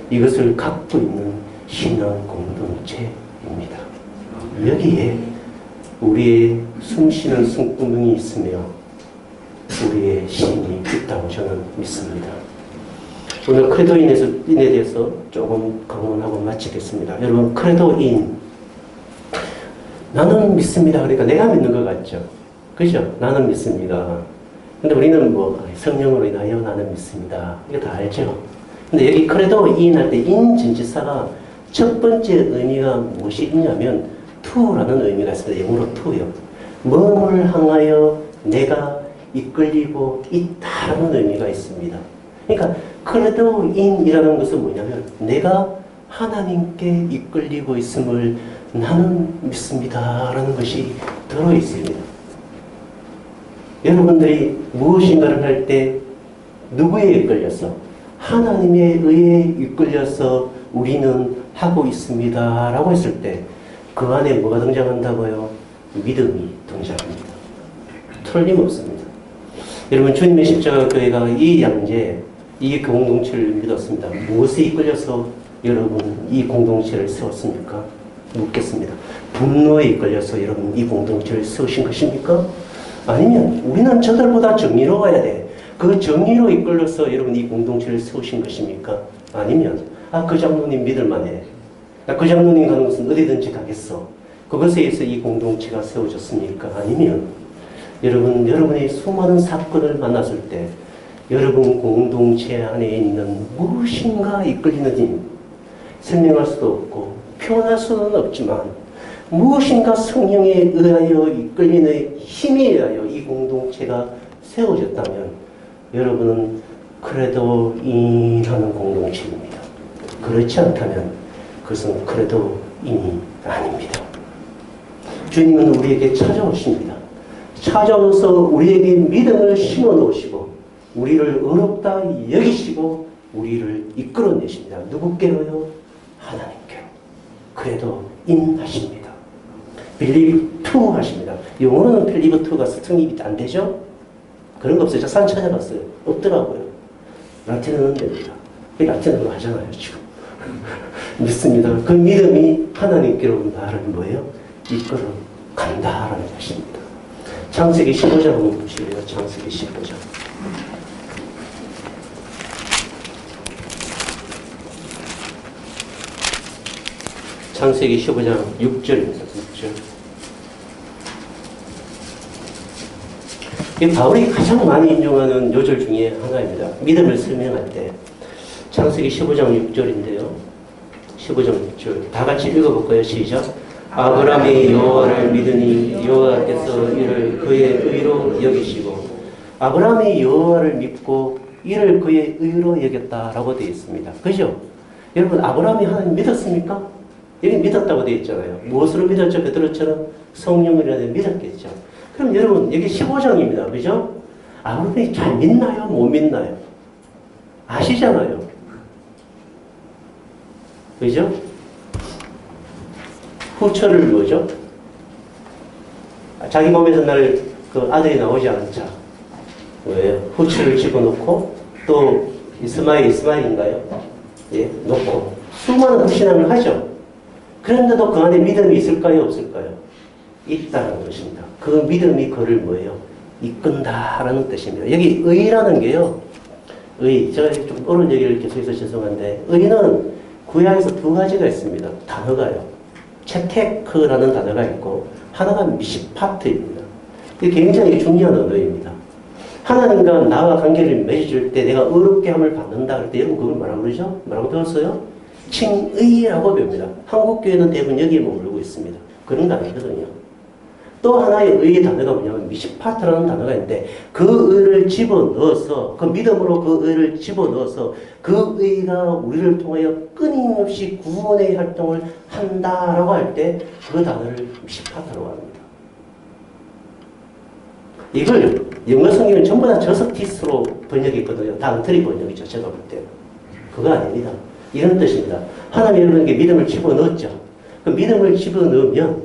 이것을 갖고 있는 신앙 공동체입니다. 여기에 우리의 숨쉬는 숨구멍이 있으며 우리의 힘이 있다고 저는 믿습니다. 오늘 크레도인에 대해서 조금 강론하고 마치겠습니다. 여러분, 크레도인 나는 믿습니다. 그러니까 내가 믿는 것 같죠? 그죠? 나는 믿습니다. 근데 우리는 성령으로 인하여 나는 믿습니다. 이거 다 알죠? 근데 여기 크레도인 할 때 인전치사가 첫 번째 의미가 무엇이 있냐면 to라는 의미가 있습니다. 영어로 to요. 뭐를 향하여 내가 이끌리고 있다라는 의미가 있습니다. 그러니까 크레도인이라는 것은 뭐냐면 내가 하나님께 이끌리고 있음을 나는 믿습니다 라는 것이 들어있습니다. 여러분들이 무엇인가를 할 때 누구에 이끌려서? 하나님의 의에 이끌려서 우리는 하고 있습니다 라고 했을 때 그 안에 뭐가 등장한다고요? 믿음이 등장합니다. 틀림없습니다. 여러분, 주님의 십자가 교회가 이 양재, 이 공동체를 믿었습니다. 무엇에 이끌려서 여러분 이 공동체를 세웠습니까? 묻겠습니다. 분노에 이끌려서 여러분 이 공동체를 세우신 것입니까? 아니면 우리는 저들보다 정의로워야 돼. 그 정의로 이끌려서 여러분 이 공동체를 세우신 것입니까? 아니면 그 장로님 믿을만해. 그 장로님 가는 곳은 어디든지 가겠어. 그것에 의해서 이 공동체가 세워졌습니까? 아니면 여러분의 수많은 사건을 만났을 때 여러분 공동체 안에 있는 무엇인가 이끌리는 힘, 설명할 수도 없고 표현할 수는 없지만 무엇인가 성령에 의하여 이끌리는 힘에 의하여 이 공동체가 세워졌다면 여러분은 크레도인하는 공동체입니다. 그렇지 않다면 그것은 크레도인이 아닙니다. 주님은 우리에게 찾아오십니다. 찾아오셔서 우리에게 믿음을 심어 놓으시고 우리를 의롭다 여기시고 우리를 이끌어내십니다. 누구께로요? 하나님께로. 그래도 인하십니다. believe to 하십니다. 영어로는 believe to가 성립이 안 되죠? 그런 거 없어요. 저 산 찾아봤어요. 없더라고요. 라틴어는 됩니다. 라틴어로 하잖아요, 지금. 믿습니다. 그 믿음이 하나님께로 나를 뭐예요? 이끌어 간다라는 것입니다. 창세기 15장 한번 보시래요. 창세기 15장. 창세기 15장 6절입니다. 6절. 이 바울이 가장 많이 인용하는 요절 중에 하나입니다. 믿음을 설명할 때. 창세기 15장 6절인데요. 15장 6절. 다 같이 읽어볼까요? 시작. 아브라함이 여호와를 믿으니 여호와께서 이를 그의 의로 여기시고 아브라함이 여호와를 믿고 이를 그의 의로 여겼다라고 되어 있습니다. 그죠? 여러분 아브라함이 하나님 믿었습니까? 여기 믿었다고 되어 있잖아요. 무엇으로 믿었죠? 베드로처럼 성령이라도 믿었겠죠. 그럼 여러분 여기 15장입니다. 그죠? 아브라함이 잘 믿나요? 못 믿나요? 아시잖아요. 그죠? 후처를 뭐죠? 자기 몸에서 날 그 아들이 나오지 않자. 왜요? 후처를 집어넣고 또 이스마엘인가요? 예, 놓고 수많은 불신앙을 하죠. 그런데도 그 안에 믿음이 있을까요? 없을까요? 있다는 것입니다. 그 믿음이 그를 뭐예요? 이끈다라는 뜻입니다. 여기 의라는 게요. 의, 제가 좀 어려운 얘기를 계속해서 죄송한데 의는 구약에서 두 가지가 있습니다. 단어가요. 채테크라는 단어가 있고 하나가 미시파트입니다. 이게 굉장히 중요한 언어입니다. 하나님과 나와 관계를 맺어줄 때 내가 어렵게 함을 받는다 그럴 때 여러분 그걸 뭐라고 그러죠? 뭐라고 배웠어요? 칭의라고 배웁니다. 한국교회는 대부분 여기에 머물고 있습니다. 그런 거 아니거든요. 또 하나의 의의 단어가 뭐냐면 미시파트라는 단어가 있는데 그 의를 집어넣어서 그 믿음으로 그 의를 집어넣어서 그 의가 우리를 통하여 끊임없이 구원의 활동을 한다라고 할 때 그 단어를 미시파트라고 합니다. 이걸 영어 성경은 전부 다 저스티스로 번역했거든요. 다 엉터리 번역이죠. 제가 볼 때. 그거 아닙니다. 이런 뜻입니다. 하나님 여러분에게 믿음을 집어넣었죠. 그 믿음을 집어넣으면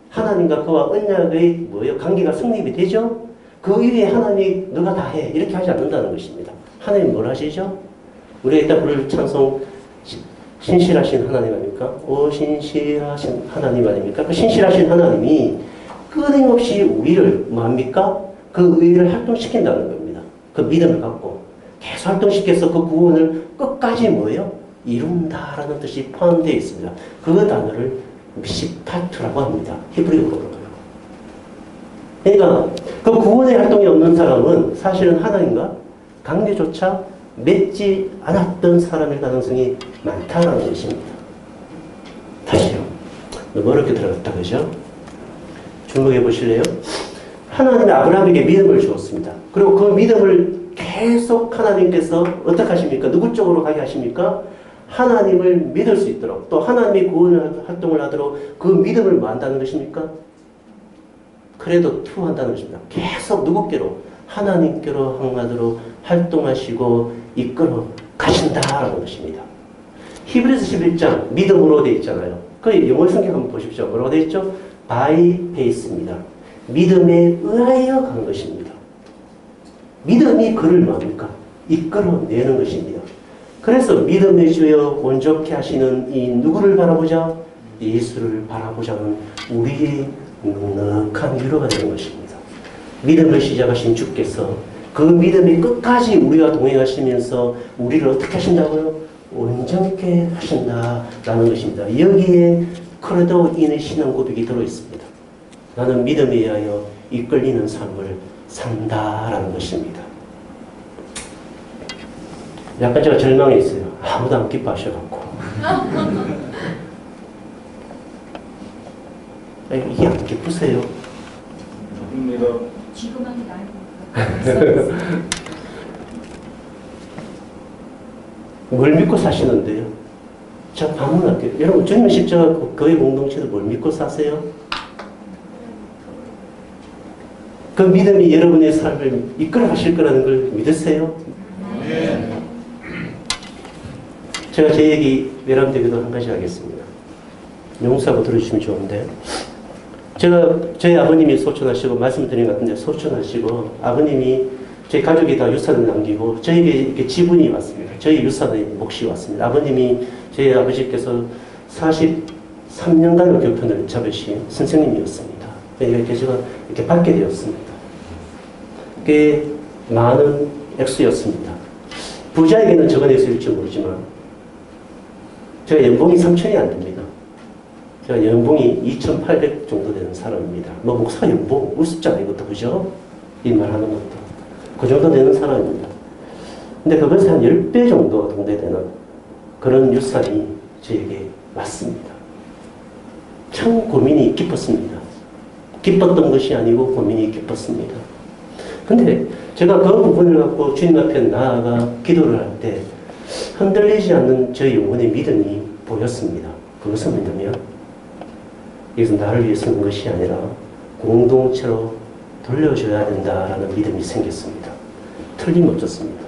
하나님과 그와 언약의 뭐예요? 관계가 성립이 되죠? 그 위에 하나님이 너가 다 해. 이렇게 하지 않는다는 것입니다. 하나님 뭘 하시죠? 우리가 이따 부를 찬송 신실하신 하나님 아닙니까? 오 신실하신 하나님 아닙니까? 그 신실하신 하나님이 끊임없이 우리를 뭐합니까? 그 의를 활동시킨다는 겁니다. 그 믿음을 갖고 계속 활동시켜서 그 구원을 끝까지 뭐예요? 이룬다라는 뜻이 포함되어 있습니다. 그 단어를 미시파트라고 합니다. 히브리어로. 그러니까 그 구원의 활동이 없는 사람은 사실은 하나님과 관계조차 맺지 않았던 사람일 가능성이 많다는 것입니다. 다시요. 너무 어렵게 들어갔다 그죠? 주목해 보실래요? 하나님이 아브라함에게 믿음을 주었습니다. 그리고 그 믿음을 계속 하나님께서 어떻게 하십니까? 누구 쪽으로 가게 하십니까? 하나님을 믿을 수 있도록 또 하나님이 구원 활동을 하도록 그 믿음을 뭐 한다는 것입니까? 그래도 투한다는 것입니다. 계속 누구께로? 하나님께로 향하도록 활동하시고 이끌어 가신다라는 것입니다. 히브리서 11장 믿음으로 되어 있잖아요. 그 영어 성경 한번 보십시오. 뭐라고 되어 있죠? by faith입니다. 믿음에 의하여 간 것입니다. 믿음이 그를 뭐합니까? 이끌어내는 것입니다. 그래서 믿음의 주여 온전케 하시는 이 누구를 바라보자? 예수를 바라보자는 우리의 넉넉한 위로가 되는 것입니다. 믿음을 시작하신 주께서 그 믿음이 끝까지 우리와 동행하시면서 우리를 어떻게 하신다고요? 온전케 하신다라는 것입니다. 여기에 크레도인의 신앙 고백이 들어있습니다. 나는 믿음에 의하여 이끌리는 삶을 산다라는 것입니다. 약간 제가 절망해 있어요. 아무도 안 기뻐하셔갖고. 이게 안 기쁘세요? 지금 하기 나을 뭘 믿고 사시는데요? 자, 반문할게요. 여러분, 주님의 십자가 교회 공동체도 뭘 믿고 사세요? 그 믿음이 여러분의 삶을 이끌어 가실 거라는 걸 믿으세요? 네. 제가 제 얘기 외람되기도 한 가지 하겠습니다. 용서하고 들어주시면 좋은데, 저희 아버님이 소천하시고, 말씀드린 것 같은데, 소천하시고, 아버님이 저희 가족이 다 유산을 남기고, 저에게 이렇게 지분이 왔습니다. 저희 유산의 몫이 왔습니다. 아버님이, 저희 아버지께서 43년간의 교편을 잡으신 선생님이었습니다. 이렇게 제가 이렇게 받게 되었습니다. 꽤 많은 액수였습니다. 부자에게는 적은 액수일지 모르지만, 제가 연봉이 3천이 안 됩니다. 제가 연봉이 2,800 정도 되는 사람입니다. 뭐 목사 연봉 우습잖아요, 이것도 그죠? 이 말하는 것도 그 정도 되는 사람입니다. 근데 그것에 한 10배 정도 동대되는 그런 유산이 저에게 왔습니다. 참 고민이 깊었습니다. 기뻤던 것이 아니고 고민이 깊었습니다. 근데 제가 그 부분을 갖고 주님 앞에 나아가 기도를 할 때 흔들리지 않는 저의 영혼의 믿음이 보였습니다. 그것은 뭐냐면 이것은 나를 위해 쓰는 것이 아니라 공동체로 돌려줘야 된다라는 믿음이 생겼습니다. 틀림없었습니다.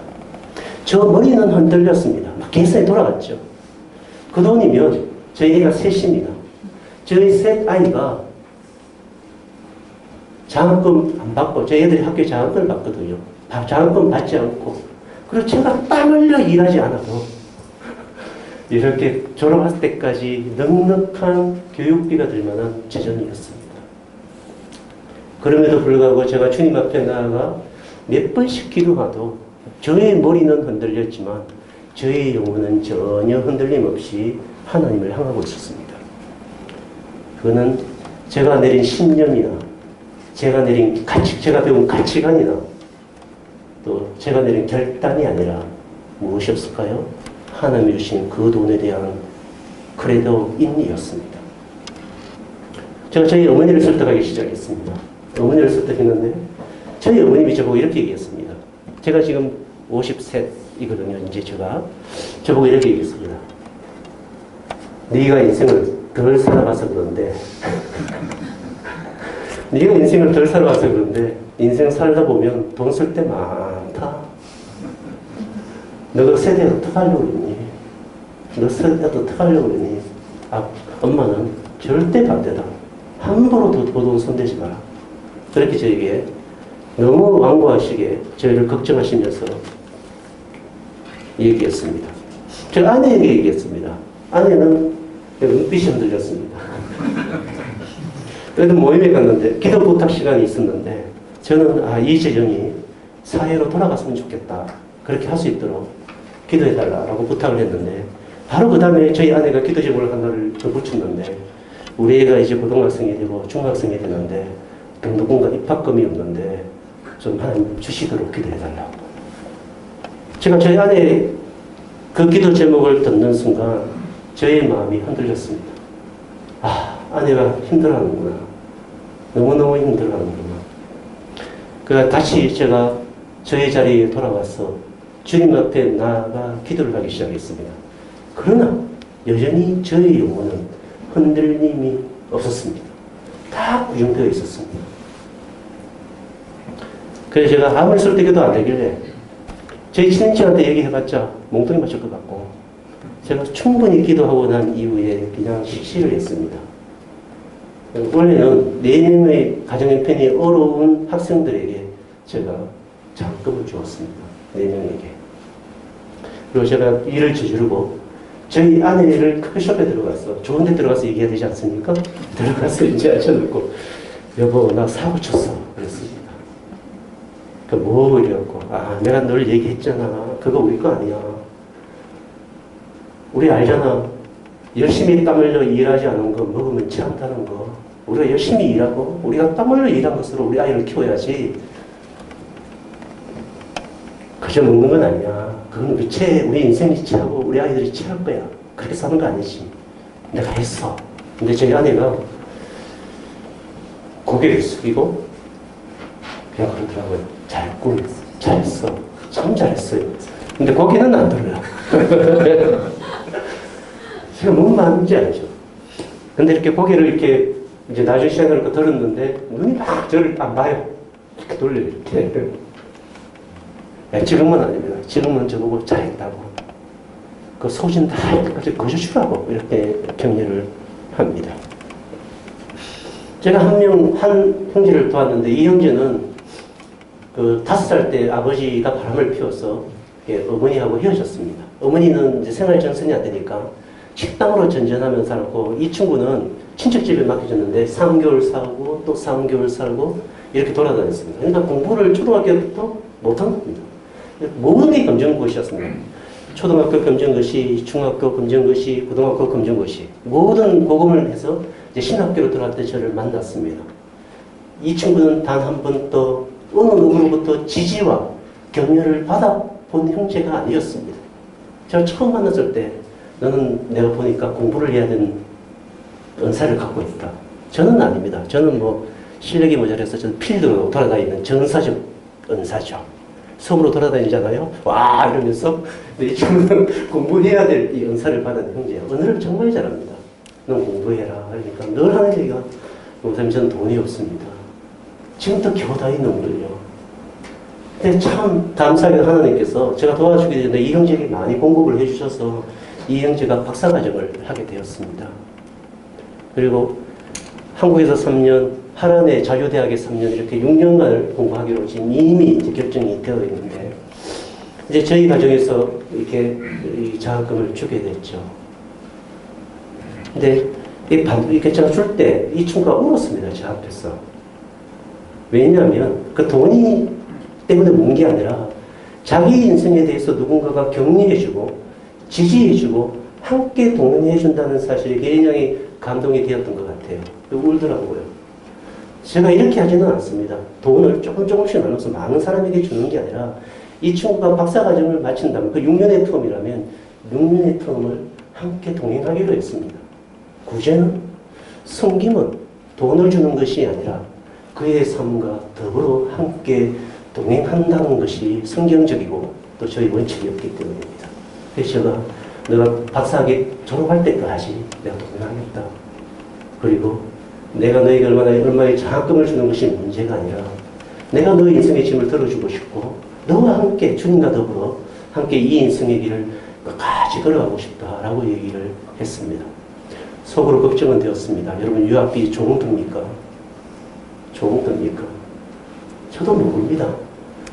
저 머리는 흔들렸습니다. 막 계산이 돌아갔죠. 그 돈이면 저희 애가 셋입니다. 저희 셋 아이가 장학금 안 받고, 저희 애들이 학교에 장학금을 받거든요. 장학금 받지 않고, 그리고 제가 땀 흘려 일하지 않아도 이렇게 졸업할 때까지 넉넉한 교육비가 들 만한 재정이었습니다. 그럼에도 불구하고 제가 주님 앞에 나아가 몇 번씩 기도하도 저의 머리는 흔들렸지만 저의 영혼은 전혀 흔들림 없이 하나님을 향하고 있었습니다. 그거는 제가 내린 신념이나 제가 내린 제가 배운 가치관이나 또 제가 내린 결단이 아니라 무엇이었을까요? 하나님이 주신 그 돈에 대한 크레도인이었습니다. 제가 저희 어머니를 설득하기 시작했습니다. 어머니를 설득했는데 저희 어머님이 저보고 이렇게 얘기했습니다. 제가 지금 50세이거든요. 이제 제가 저보고 이렇게 얘기했습니다. 네가 인생을 덜 살아가서 그런데 네가 인생을 덜 살아가서 그런데 인생 살다 보면 돈 쓸 때 많다. 너가 세대 어떻게 하려고 그러니? 너 세대 어떻게 하려고 그러니? 아, 엄마는 절대 반대다. 함부로 돈 손대지 마라. 그렇게 저에게 너무 완고하시게 저희를 걱정하시면서 얘기했습니다. 제가 아내에게 얘기했습니다. 아내는 눈빛이 흔들렸습니다. 그래도 모임에 갔는데 기도 부탁 시간이 있었는데 저는 이 재정이 사회로 돌아갔으면 좋겠다. 그렇게 할 수 있도록 기도해달라고 부탁을 했는데 바로 그 다음에 저희 아내가 기도 제목을 하나를 더 붙였는데 우리 애가 이제 고등학생이 되고 중학생이 되는데 누군가 입학금이 없는데 좀 하나님 주시도록 기도해달라고. 제가 저희 아내 그 기도 제목을 듣는 순간 저의 마음이 흔들렸습니다. 아내가 힘들어하는구나. 너무너무 힘들어하는구나. 그래서 다시 제가 저의 자리에 돌아와서 주님 앞에 나아가 기도를 하기 시작했습니다. 그러나 여전히 저의 영혼은 흔들림이 없었습니다. 다 구정되어 있었습니다. 그래서 제가 아무리 설득해도 안 되길래 저희 친인척한테 얘기해봤자 몽둥이 맞을 것 같고 제가 충분히 기도하고 난 이후에 그냥 실시를 했습니다. 원래는 4명의 가정형편이 어려운 학생들에게 제가 장학금을 주었습니다. 4명에게. 그리고 제가 일을 저지르고 저희 아내를 커피숍에 들어가서 좋은 데 들어가서 얘기해야 되지 않습니까? 들어가서 이제 앉혀놓고 여보 나 사고 쳤어 그랬습니다. 뭐 이래갖고 내가 늘 얘기했잖아. 그거 우리 거 아니야. 우리 알잖아. 열심히 땀 흘려 일하지 않은 거 먹으면 취한다는 거. 우리가 열심히 일하고 우리가 땀 흘려 일한 것으로 우리 아이를 키워야지. 그저 먹는 건 아니야. 그건 우리 인생이 취하고 우리 아이들이 취할 거야. 그렇게 사는 거 아니지. 내가 했어. 근데 저희 아내가 고개를 숙이고 그냥 그러더라고요. 잘했어. 참 잘했어요. 근데 고개는 안 들어요. 제가 뭔 말인지 알죠. 근데 이렇게 고개를 이렇게 이제 나중에 시간을 들었는데 눈이 막 저를 안 봐요. 이렇게 돌려요. 이렇게. 지금은 아닙니다. 지금은 저보고 잘했다고. 그 소진 다 할 때까지 거저주라고 이렇게 격려를 합니다. 제가 한 형제를 도왔는데 이 형제는 그 5살 때 아버지가 바람을 피워서 어머니하고 헤어졌습니다. 어머니는 이제 생활전선이 안 되니까 식당으로 전전하면서 살고 이 친구는 친척집에 맡겨졌는데 3개월 살고 또 3개월 살고 이렇게 돌아다녔습니다. 그러니까 공부를 초등학교 때부터 못한 겁니다. 모든 게 검정고시였습니다. 초등학교 검정고시, 중학교 검정고시, 고등학교 검정고시 모든 고검을 해서 이제 신학교로 들어갈 때 저를 만났습니다. 이 친구는 단 한 번도 어느 누구로부터 지지와 격려를 받아본 형제가 아니었습니다. 제가 처음 만났을 때 너는 내가 보니까 공부를 해야 되는 은사를 갖고 있다. 저는 아닙니다. 저는 뭐 실력이 모자라서 저는 필드로 돌아다니는 전사적 은사죠. 섬으로 돌아다니잖아요. 와 이러면서 근데 이 친구는 공부해야 될 이 은사를 받은 형제예요. 언어를 정말 잘합니다. 너 공부해라. 그러니까 늘 하는 얘기가 목사님 저는 돈이 없습니다. 지금도 겨우 다니는걸요. 근데 참 감사하게 하나님께서 제가 도와주기 전에 이 형제에게 많이 공급을 해주셔서 이 형제가 박사과정을 하게 되었습니다. 그리고 한국에서 3년, 하란의 자유대학에 3년 이렇게 6년간을 공부하기로 지금 이미 이제 결정이 되어 있는데 이제 저희 가정에서 이렇게 이 장학금을 주게 됐죠. 근데 이렇게 제가 줄 때 이 친구가 울었습니다. 제 앞에서. 왜냐하면 그 돈이 때문에 문 게 아니라 자기 인생에 대해서 누군가가 격려해주고 지지해주고 함께 동행해준다는 사실이 굉장히 감동이 되었던 것 같아요. 울더라고요. 제가 이렇게 하지는 않습니다. 돈을 조금씩 나눠서 많은 사람에게 주는 게 아니라 이 친구가 박사과정을 마친다면 그 6년의 텀이라면 6년의 텀을 함께 동행하기로 했습니다. 구제는 섬김은 돈을 주는 것이 아니라 그의 삶과 더불어 함께 동행한다는 것이 성경적이고 또 저희 원칙이었기 때문입니다. 그래서 제가 내가 박사학위 졸업할 때까지 내가 동행하겠다. 그리고 내가 너에게 얼마의 장학금을 주는 것이 문제가 아니라 내가 너의 인생의 짐을 들어주고 싶고 너와 함께 주님과 더불어 함께 이 인생의 길을 끝까지 걸어가고 싶다라고 얘기를 했습니다. 속으로 걱정은 되었습니다. 여러분 유학비 조금 듭니까? 조금 듭니까? 저도 모릅니다.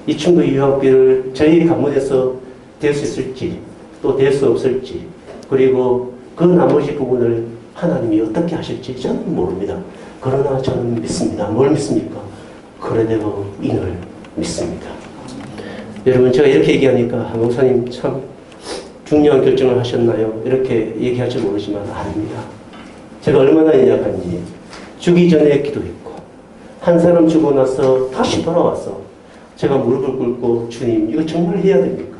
이 친구 유학비를 저희 가문에서 될 수 있을지 또 될 수 없을지 그리고 그 나머지 부분을 하나님이 어떻게 하실지 저는 모릅니다. 그러나 저는 믿습니다. 뭘 믿습니까? 그래도 인을 믿습니다. 여러분 제가 이렇게 얘기하니까 목사님 참 중요한 결정을 하셨나요? 이렇게 얘기할지 모르지만 아닙니다. 제가 얼마나 연약한지 주기 전에 기도했고 한 사람 주고 나서 다시 돌아와서 제가 무릎을 꿇고 주님 이거 정말 해야 됩니까?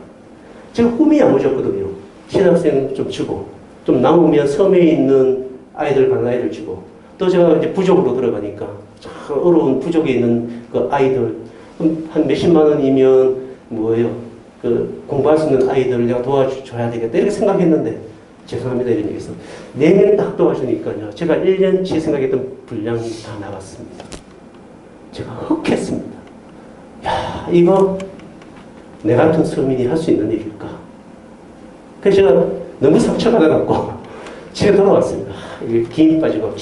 제가 꿈이 야무졌거든요. 신학생 좀 주고 좀 남으면 섬에 있는 아이들 반 아이들 주고 또 제가 이제 부족으로 들어가니까 참 어려운 부족에 있는 그 아이들 한 몇십만 원이면 뭐예요? 그 공부할 수 있는 아이들을 내가 도와줘야 되겠다 이렇게 생각했는데 죄송합니다 이런 얘기해서 4명 딱 도와주니까요 제가 1년치 생각했던 분량이 다 나갔습니다. 제가 흑했습니다. 야 이거 내 같은 서민이 할 수 있는 일일까? 그래서 제가 너무 상처가 나갖고 집에 돌아왔습니다. 김 빠지고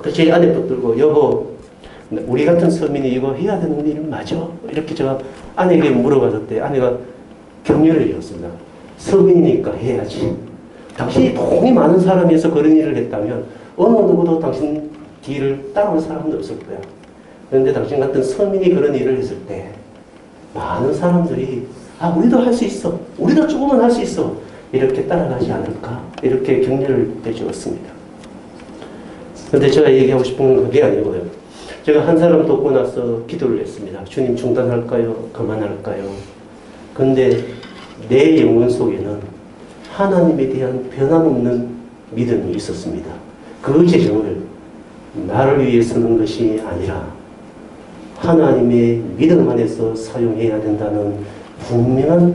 그래서 제 아내 붙들고 여보 우리 같은 서민이 이거 해야 되는 일 맞아? 이렇게 제가 아내에게 물어봤을 때 아내가 격려를 해줬습니다. 서민이니까 해야지. 당신이 돈이 많은 사람이어서 그런 일을 했다면 어느 누구도 당신 뒤를 따라올 사람도 없을 거야. 그런데 당신 같은 서민이 그런 일을 했을 때 많은 사람들이 아 우리도 할 수 있어. 우리도 조금은 할 수 있어. 이렇게 따라가지 않을까? 이렇게 격려를 해주었습니다. 그런데 제가 얘기하고 싶은 건 그게 아니고요. 제가 한 사람 돕고 나서 기도를 했습니다. 주님 중단할까요? 그만할까요? 근데 내 영혼 속에는 하나님에 대한 변함없는 믿음이 있었습니다. 그 재정을 나를 위해 쓰는 것이 아니라 하나님의 믿음 안에서 사용해야 된다는 분명한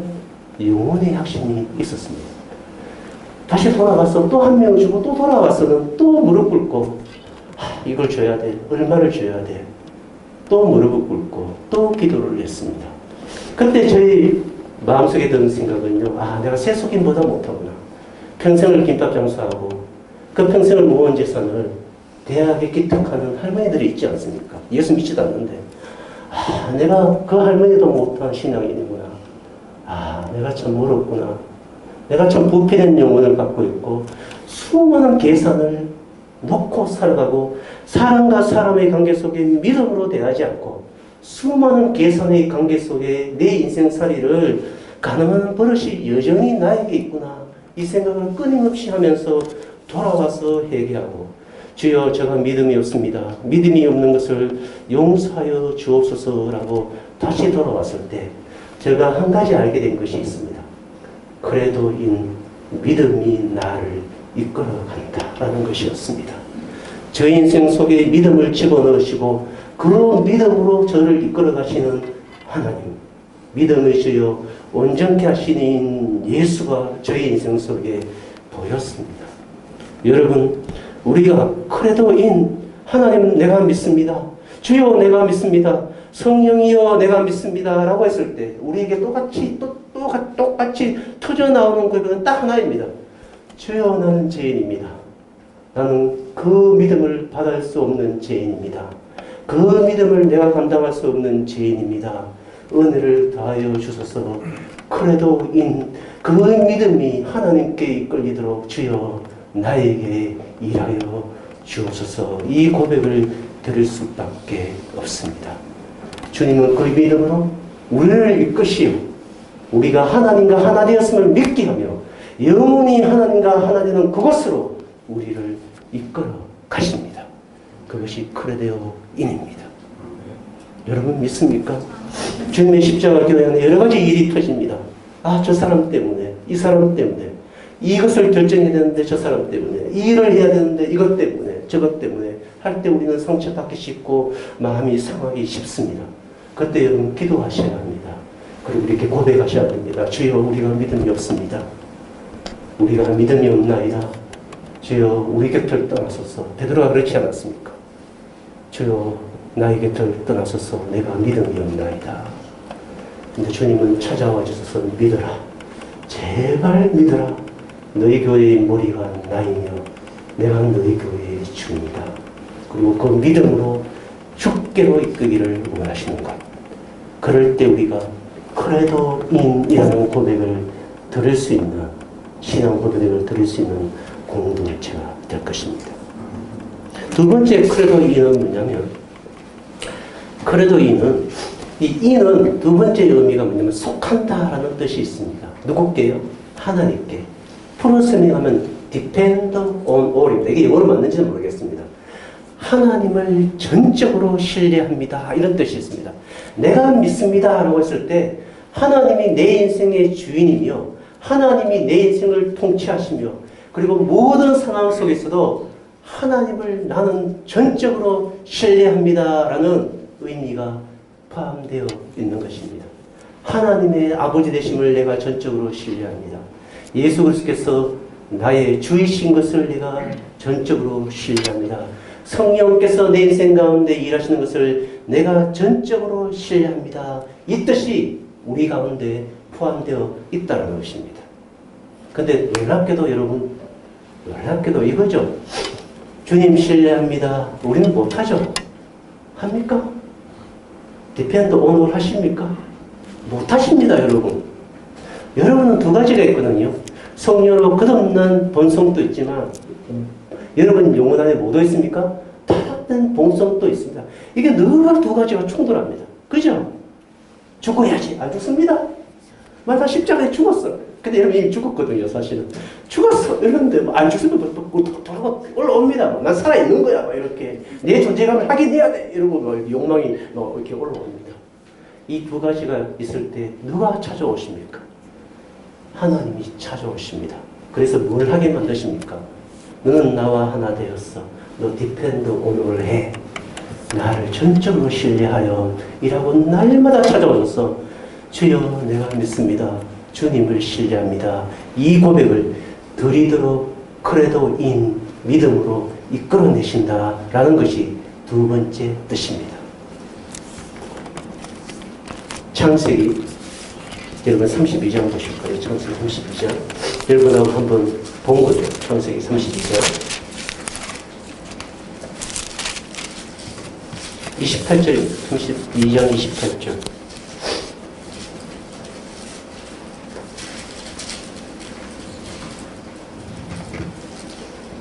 영혼의 확신이 있었습니다. 다시 돌아가서 또 한 명 주고 또 돌아와서는 또 무릎 꿇고 이걸 줘야 돼. 얼마를 줘야 돼. 또 무릎을 꿇고 또 기도를 했습니다. 그때 저희 마음속에 드는 생각은요. 아 내가 세속인보다 못하구나. 평생을 김밥 장수하고 그 평생을 모은 재산을 대학에 기특하는 할머니들이 있지 않습니까? 예수 믿지도 않는데 아 내가 그 할머니도 못한 신앙인이구나. 아 내가 참 멀었구나. 내가 참 부패된 영혼을 갖고 있고 수많은 계산을 놓고 살아가고 사람과 사람의 관계 속에 믿음으로 대하지 않고 수많은 계산의 관계 속에 내 인생살이를 가능한 버릇이 여전히 나에게 있구나. 이 생각을 끊임없이 하면서 돌아와서 회개하고 주여 제가 믿음이 없습니다. 믿음이 없는 것을 용서하여 주옵소서라고 다시 돌아왔을 때 제가 한 가지 알게 된 것이 있습니다. 그래도 이 믿음이 나를 이끌어간다라는 것이었습니다. 저 인생 속에 믿음을 집어넣으시고 그 믿음으로 저를 이끌어 가시는 하나님, 믿음의 주여 온전케 하시는 예수가 저의 인생 속에 보였습니다. 여러분, 우리가 크레도인 하나님 내가 믿습니다. 주여 내가 믿습니다. 성령이여 내가 믿습니다. 라고 했을 때 우리에게 똑같이 터져나오는 것은 딱 하나입니다. 주여 나는 죄인입니다. 나는 그 믿음을 받을 수 없는 죄인입니다. 그 믿음을 내가 감당할 수 없는 죄인입니다. 은혜를 다하여 주소서. 그래도인 그 믿음이 하나님께 이끌리도록 주여 나에게 일하여 주옵소서. 이 고백을 드릴 수밖에 없습니다. 주님은 그 믿음으로 우리를 이끄시오. 우리가 하나님과 하나 되었음을 믿게 하며 영원히 하나님과 하나 되는 그곳으로 우리를 이끌어 가십니다. 그것이 크레도인입니다. 여러분 믿습니까? 주님의 십자가 교회는 여러 가지 일이 터집니다. 아, 저 사람 때문에, 이 사람 때문에, 이것을 결정해야 되는데 저 사람 때문에, 이 일을 해야 되는데 이것 때문에, 저것 때문에 할 때 우리는 상처받기 쉽고 마음이 상하기 쉽습니다. 그때 여러분 기도하셔야 합니다. 그리고 이렇게 고백하셔야 됩니다. 주여 우리가 믿음이 없습니다. 우리가 믿음이 없나이다. 주여 우리 곁을 떠나소서. 베드로가 그렇지 않았습니까? 주여 나의 곁을 떠나소서. 내가 믿음이 없나이다. 근데 주님은 찾아와 주셔서 믿어라. 제발 믿어라. 너희 교회의 머리가 나이며 내가 너희 교회의 주입니다. 그리고 그 믿음으로 주께로 이끄기를 원하시는 것. 그럴 때 우리가 크레도인이라는 고백을 들을 수 있는, 신앙 고백을 들을 수 있는 공동체가 될 것입니다. 두 번째 크레도인은 뭐냐면, 크레도인은, 이 인은 두 번째 의미가 뭐냐면 속한다라는 뜻이 있습니다. 누구께요? 하나님께. 풀어서 하면 depend on all입니다. 이게 영어로 맞는지는 모르겠습니다. 하나님을 전적으로 신뢰합니다. 이런 뜻이 있습니다. 내가 믿습니다 라고 했을 때 하나님이 내 인생의 주인이며 하나님이 내 인생을 통치하시며 그리고 모든 상황 속에서도 하나님을 나는 전적으로 신뢰합니다 라는 의미가 포함되어 있는 것입니다. 하나님의 아버지 되심을 내가 전적으로 신뢰합니다. 예수 그리스도께서 나의 주이신 것을 내가 전적으로 신뢰합니다. 성령께서 내 인생 가운데 일하시는 것을 내가 전적으로 신뢰합니다. 이 뜻이 우리 가운데 포함되어 있다는 것입니다. 근데 놀랍게도 여러분, 놀랍게도 이거죠. 주님 신뢰합니다. 우리는 못하죠. 합니까? 디펜드 오늘 하십니까? 못하십니다, 여러분. 여러분은 두 가지가 있거든요. 성령으로 끝없는 본성도 있지만 여러분 영혼 안에 뭐도 있습니까? 타락된 본성도 있습니다. 이게 늘 두 가지가 충돌합니다. 그죠? 죽어야지. 안 죽습니다. 나 십자가에 죽었어. 근데 여러분 이미 죽었거든요, 사실은. 죽었어. 이러는데 안 죽으면 돌아가 올라옵니다. 난 살아있는 거야. 이렇게. 내 존재감을 확인해야 돼. 이러고 욕망이 이렇게 올라옵니다. 이 두 가지가 있을 때 누가 찾아오십니까? 하나님이 찾아오십니다. 그래서 뭘 하게 만드십니까? 너는 나와 하나 되었어. 너 디펜드 오늘 해. 나를 전적으로 신뢰하여 이라고 날마다 찾아오셔서 주여 내가 믿습니다. 주님을 신뢰합니다. 이 고백을 드리도록 크레도인 믿음으로 이끌어내신다라는 것이 두 번째 뜻입니다. 창세기 여러분 32장 보실 거예요. 창세기 32장. 여러분하고 한번 본 거죠. 창세기 32장. 28절입니다. 32장 28절.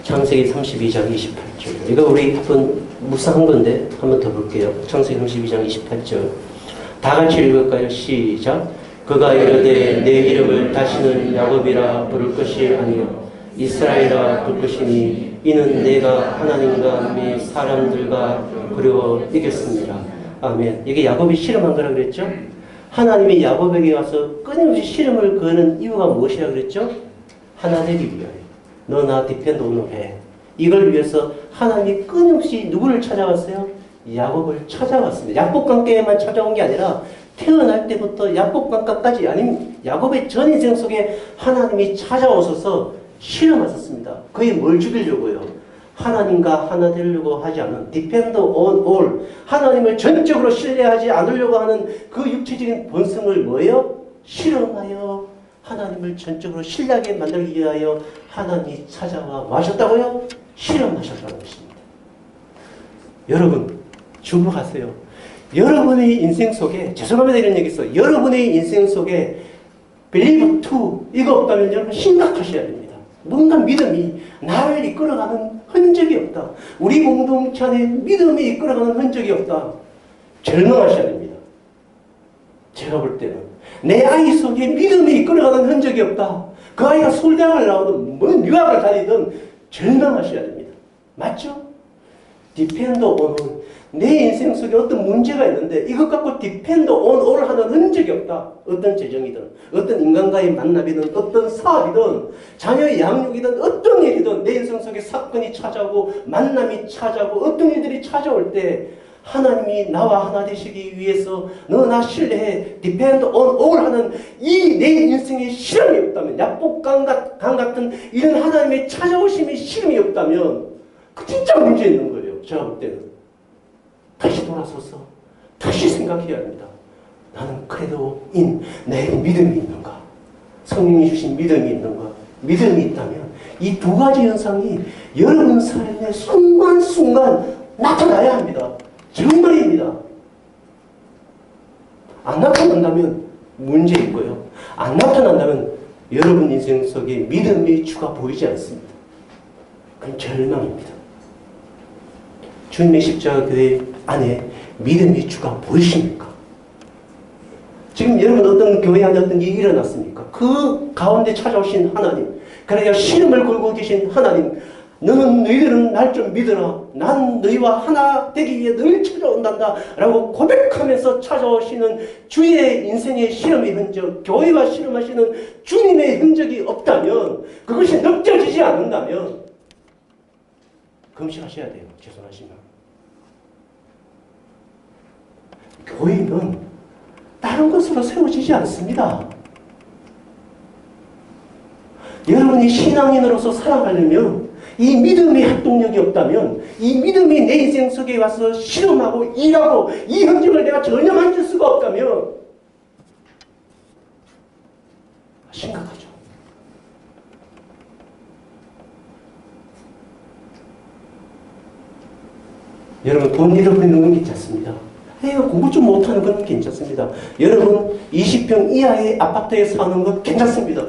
창세기 32장 28절. 이거 우리 한번 묵상한 건데 한번 더 볼게요. 창세기 32장 28절. 다 같이 읽을까요? 시작. 그가 이르되 내 이름을 다시는 야곱이라 부를 것이 아니요 이스라엘이라 부를 것이니 이는 내가 하나님과 및 사람들과 그리워 이겼습니다. 아멘. 이게 야곱이 실험한 거라 그랬죠? 하나님이 야곱에게 와서 끊임없이 실험을 거는 이유가 무엇이라 그랬죠? 하나 되기 위하여. 너 나 디펜드 오늘 해. 이걸 위해서 하나님이 끊임없이 누구를 찾아왔어요? 야곱을 찾아왔습니다. 약복강가에만 찾아온 게 아니라 태어날 때부터 약복강가까지 아니면 야곱의 전 인생 속에 하나님이 찾아오셔서 실험하셨습니다. 그게 뭘 죽이려고요? 하나님과 하나 되려고 하지 않은 depend on all 하나님을 전적으로 신뢰하지 않으려고 하는 그 육체적인 본성을 뭐예요? 실험하여 하나님을 전적으로 신뢰하게 만들기 위하여 하나님이 찾아와 마셨다고요? 실험하셨다는 것입니다. 여러분 주목하세요. 여러분의 인생 속에 죄송합니다 이런 얘기 있어요. 여러분의 인생 속에 believe to 이거 없다면 여러분 심각하셔야 됩니다. 뭔가 믿음이 나를 이끌어가는 흔적이 없다. 우리 공동체 안에 믿음이 이끌어가는 흔적이 없다. 절망하셔야 됩니다. 제가 볼 때는 내 아이 속에 믿음이 이끌어가는 흔적이 없다. 그 아이가 서울대학을 나오든 뭔 유학을 다니든 절망하셔야 됩니다. 맞죠? depend on 내 인생 속에 어떤 문제가 있는데 이것 갖고 depend on all 하는 흔적이 없다. 어떤 재정이든 어떤 인간과의 만남이든 어떤 사업이든 자녀의 양육이든 어떤 일이든 내 인생 속에 사건이 찾아오고 만남이 찾아오고 어떤 일들이 찾아올 때 하나님이 나와 하나 되시기 위해서 너 나 신뢰해 depend on all 하는 이 내 인생의 실험이 없다면 약복강 같은 이런 하나님의 찾아오심의 실험이 없다면 그 진짜 문제 있는 거예요. 제가 볼 때는 다시 돌아서서 다시 생각해야 합니다. 나는 그래도인 내 믿음이 있는가? 성령이 주신 믿음이 있는가? 믿음이 있다면 이 두 가지 현상이 여러분 삶의 순간순간 나타나야 합니다. 정말입니다. 안 나타난다면 문제이고요. 안 나타난다면 여러분 인생 속에 믿음의 주가 보이지 않습니다. 그건 절망입니다. 주님의 십자가 교회 안에 믿음의 주가 보이십니까? 지금 여러분 어떤 교회 안에 어떤 일이 일어났습니까? 그 가운데 찾아오신 하나님, 그러니까 시름을 걸고 계신 하나님, 너희들은 날 좀 믿어라. 난 너희와 하나 되기 위해 늘 찾아온단다. 라고 고백하면서 찾아오시는 주의 인생의 실험의 흔적, 교회와 실험하시는 주님의 흔적이 없다면, 그것이 느껴지지 않는다면 금식하셔야 돼요. 죄송하지만. 교회는 다른 것으로 세워지지 않습니다. 여러분이 신앙인으로서 살아가려면 이 믿음의 합동력이 없다면 이 믿음이 내 인생 속에 와서 실험하고 일하고 이 흔적을 내가 전혀 만질 수가 없다면 심각하죠. 여러분 돈 잃어버리는 건 괜찮습니다. 공부 좀 못하는 건 괜찮습니다. 여러분 20평 이하의 아파트에 사는 건 괜찮습니다.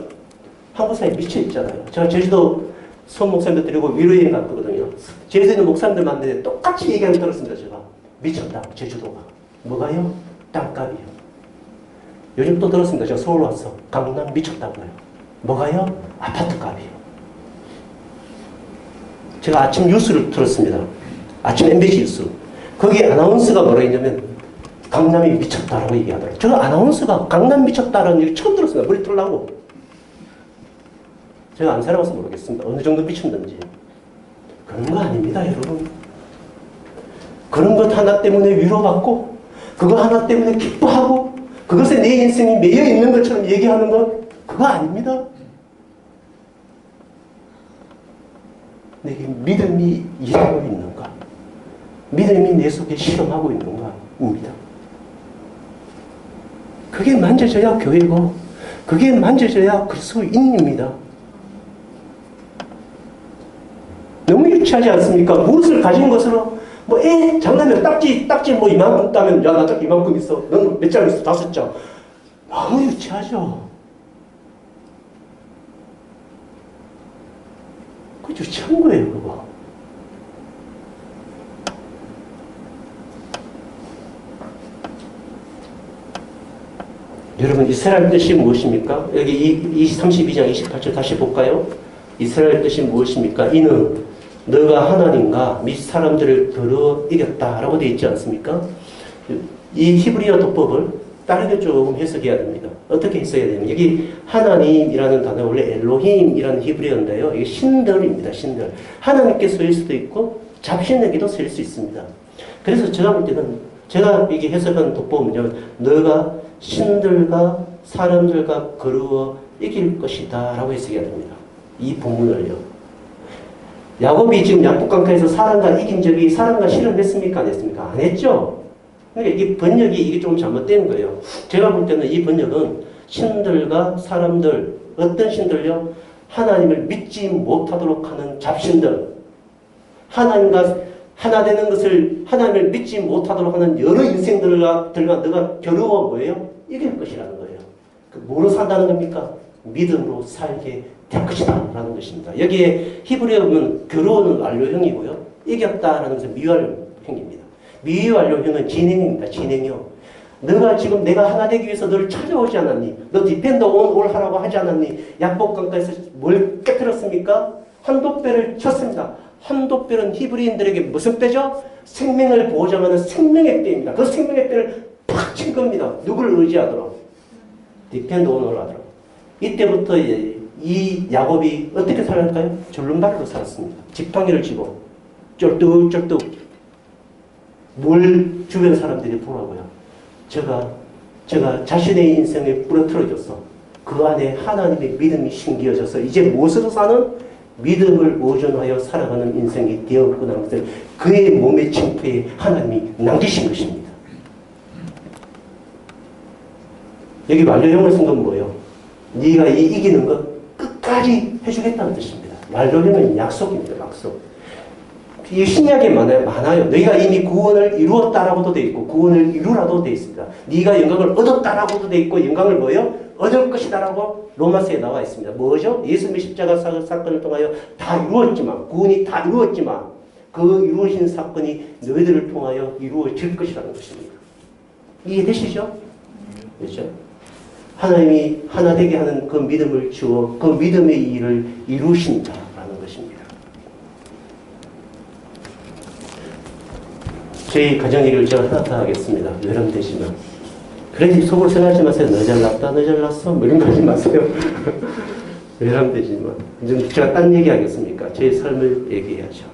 한국 사회에 미쳐 있잖아요. 제가 제주도 손 목사님들 데리고 위로여행 갔거든요. 제주도에 있는 목사님들 만났는데 똑같이 얘기하는 거 들었습니다. 제가 미쳤다. 제주도가. 뭐가요? 땅값이요. 요즘 또 들었습니다. 제가 서울 와서 강남 미쳤다고요. 뭐가요? 아파트 값이요. 제가 아침 뉴스를 들었습니다. 아침 MBC 뉴스. 거기 아나운서가 뭐라 했냐면 강남이 미쳤다라고 얘기하더라고요. 저 아나운서가 강남 미쳤다라는 얘기 처음 들었습니다. 머리 털라고. 제가 안 살아봐서 모르겠습니다. 어느 정도 미쳤는지. 그런 거 아닙니다, 여러분. 그런 것 하나 때문에 위로받고 그거 하나 때문에 기뻐하고 그것에 내 인생이 매여 있는 것처럼 얘기하는 것 그거 아닙니다. 내게 믿음이 일하고 있는가? 믿음이 내 속에 실험하고 있는가입니다. 그게 만져져야 교회고 그게 만져져야 그리스도인입니다. 너무 유치하지 않습니까? 무엇을 가진 것으로 장난이야. 딱지 뭐 이만큼 따면 야 나 딱 이만큼 있어. 넌 몇 장 있어? 5장. 너무 유치하죠. 그거 유치한 거예요, 그거. 여러분 이스라엘 뜻이 무엇입니까? 여기 32장 28절 다시 볼까요? 이스라엘 뜻이 무엇입니까? 이는 너가 하나님과 및 사람들을 들어 이겼다라고 되어 있지 않습니까? 이 히브리어 도법을 다르게 조금 해석해야 됩니다. 어떻게 했어야 되냐면 여기 하나님이라는 단어 원래 엘로힘이라는 히브리어인데요. 이게 신들입니다. 신들. 하나님께 쓰일 수도 있고 잡신에게도 쓰일 수 있습니다. 그래서 제가 볼 때는 제가 이게 해석한 독보면요. 너가 신들과 사람들과 거루어 이길 것이다 라고 해석해야 됩니다. 이 본문을요. 야곱이 지금 약복강가에서 사람과 이긴 적이 사람과 실험했습니까? 안 했습니까? 안 했죠? 그러니까 이게 번역이 이게 좀 잘못된 거예요. 제가 볼 때는 이 번역은 신들과 사람들, 어떤 신들요? 하나님을 믿지 못하도록 하는 잡신들, 하나님과 하나 되는 것을 하나님을 믿지 못하도록 하는 여러 인생들과 너가 겨루어 뭐예요? 이길 것이라는 거예요. 뭐로 산다는 겁니까? 믿음으로 살게 될 것이다 라는 것입니다. 여기에 히브리어 보면 겨루어는 완료형이고요. 이겼다라는 것은 미완료형입니다. 미완료형은 진행입니다. 진행형. 너가 지금 내가 하나 되기 위해서 너를 찾아오지 않았니? 너 디펜더 올 하라고 하지 않았니? 약복강가에서 뭘 깨뜨렸습니까? 한독배를 쳤습니다. 한독배는 히브리인들에게 무슨 배죠? 생명을 보장하는 생명의 배입니다. 그 생명의 배를 팍 친 겁니다. 누구를 의지하도록? 디펜더 올 하도록. 이때부터 이 야곱이 어떻게 살았을까요? 줄눈발로 살았습니다. 지팡이를 쥐고 쩔뚝쩔뚝 뭘 주변 사람들이 보라고요. 제가 자신의 인생에 부러뜨려줬어. 그 안에 하나님의 믿음이 심겨져서 이제 무엇으로 사는? 믿음을 의존하여 살아가는 인생이 되었구나라는 것을 그의 몸의 징표에 하나님이 남기신 것입니다. 여기 완료형을 쓴 건 뭐예요? 네가 이기는 것 끝까지 해주겠다는 뜻입니다. 완료형은 약속입니다. 약속. 이 신약에 많아요. 너희가 이미 구원을 이루었다라고도 돼 있고 구원을 이루라도 돼 있습니다. 네가 영광을 얻었다라고도 돼 있고 영광을 뭐예요? 얻을 것이다라고 로마서에 나와 있습니다. 뭐죠? 예수님의 십자가 사건을 통하여 다 이루었지만 구원이 다 이루었지만 그 이루어진 사건이 너희들을 통하여 이루어질 것이라는 것입니다. 이해되시죠? 그렇죠? 하나님이 하나 되게 하는 그 믿음을 주어 그 믿음의 일을 이루신다라는 것입니다. 저희 가정 얘기를 제가 하나 더 하겠습니다. 외람되지만. 그래 속으로 생각하지 마세요. 너 잘났다, 너 잘났어. 뭐 이런 거 하지 마세요. 외람되지만. 이제 제가 딴 얘기 하겠습니까? 제 삶을 얘기해야죠.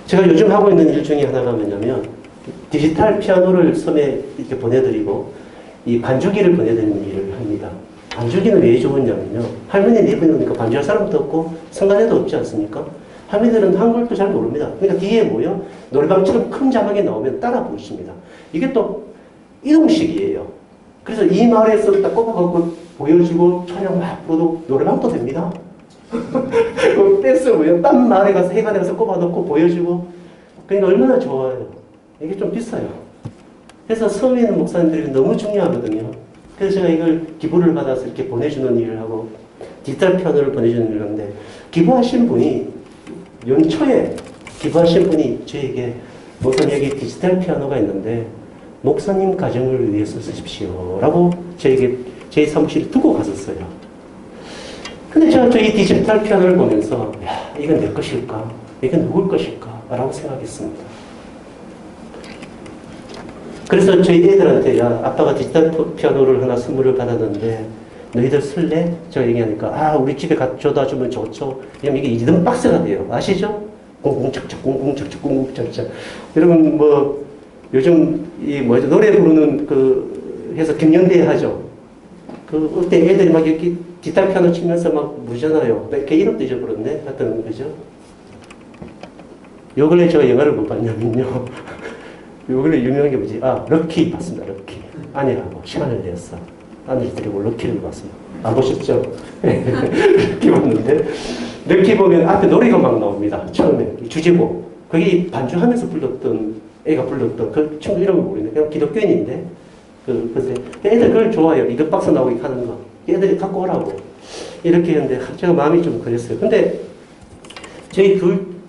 제가 요즘 하고 있는 일 중에 하나가 뭐냐면 디지털 피아노를 섬에 이렇게 보내드리고 이 반주기를 보내드리는 일을 합니다. 반주기는 왜 좋으냐면요. 할머니 내보내니까 반주할 사람도 없고 성간에도 없지 않습니까? 할머니들은 한글도 잘 모릅니다. 그러니까 뒤에 뭐요? 노래방처럼 큰 자막이 나오면 따라 부르십니다. 이게 또 이동식이에요. 그래서 이 말에서 딱 꼽아갖고 보여주고 찬양 막 부르도 노래방도 됩니다. 그 댄스 뭐요? 딴 말에 가서 해관에 가서 꼽아놓고 보여주고 그러니까 얼마나 좋아요. 이게 좀 비싸요. 그래서 섬에 있는 목사님들이 너무 중요하거든요. 그래서 제가 이걸 기부를 받아서 이렇게 보내주는 일을 하고 디지털 피아노를 보내주는 일을 하는데 기부하신 분이 연초에 기부하신 분이 저에게 목사님 여기 디지털 피아노가 있는데 목사님 가정을 위해서 쓰십시오 라고 저에게 제 사무실에 두고 갔었어요. 근데 제가 이 디지털 피아노를 보면서 야 이건 내 것일까? 이건 누굴 것일까? 라고 생각했습니다. 그래서 저희 애들한테 야 아빠가 디지털 피아노를 하나 선물을 받았는데 너희들 쓸래? 제가 얘기하니까 우리 집에 가져다 주면 좋죠. 왜냐면 이게 2등 박스가 돼요. 아시죠? 공공착착 공공착착 공공착착. 여러분 뭐 요즘 이 뭐죠 노래 부르는 그 해서 경연대회 하죠. 그 그때 애들이 막 이렇게 기타 피아노 치면서 막 무잖아요. 걔 이름도 잊어버렸네. 하여튼 그죠? 요 근래 제가 영화를 못 봤냐면요. 요 근래 유명한 게 뭐지? 럭키 봤습니다. 럭키. 아내하고 시간을 내서 아내를 데리고 럭키를 봤습니다. 안 보셨죠? 럭키 봤는데 럭키 보면 앞에 노래가 막 나옵니다. 처음에 주제곡. 거기 반주하면서 불렀던 애가 불렀던 그 친구 이름을 모르겠는데 그냥 기독교인인데 그래서 애들 그걸 좋아해요. 이거 박스 나오게 하는 거. 애들이 갖고 오라고 이렇게 했는데 제가 마음이 좀 그랬어요. 근데 저희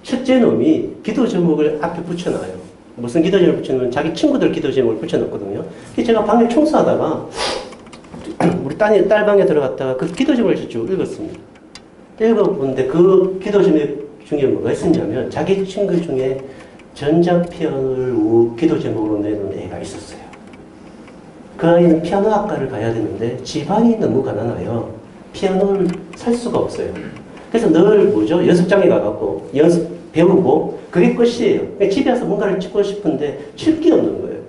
첫째 놈이 기도 제목을 앞에 붙여놔요. 무슨 기도 제목을 붙여놓으면 자기 친구들 기도 제목을 붙여놓거든요. 제가 방에 청소하다가 우리 딸 방에 들어갔다가 그 기도 제목을 쭉 읽었습니다. 읽어보는데 그 기도 제목 중에 뭐가 있었냐면 자기 친구 중에 전자피아노를 기도 제목으로 내는 애가 있었어요. 그 아이는 피아노 학과를 가야 되는데 집안이 너무 가난해요. 피아노를 살 수가 없어요. 그래서 늘 뭐죠? 연습장에 가갖고 연습 배우고 그게 끝이에요. 그러니까 집에 와서 뭔가를 찍고 싶은데 칠 게 없는 거예요.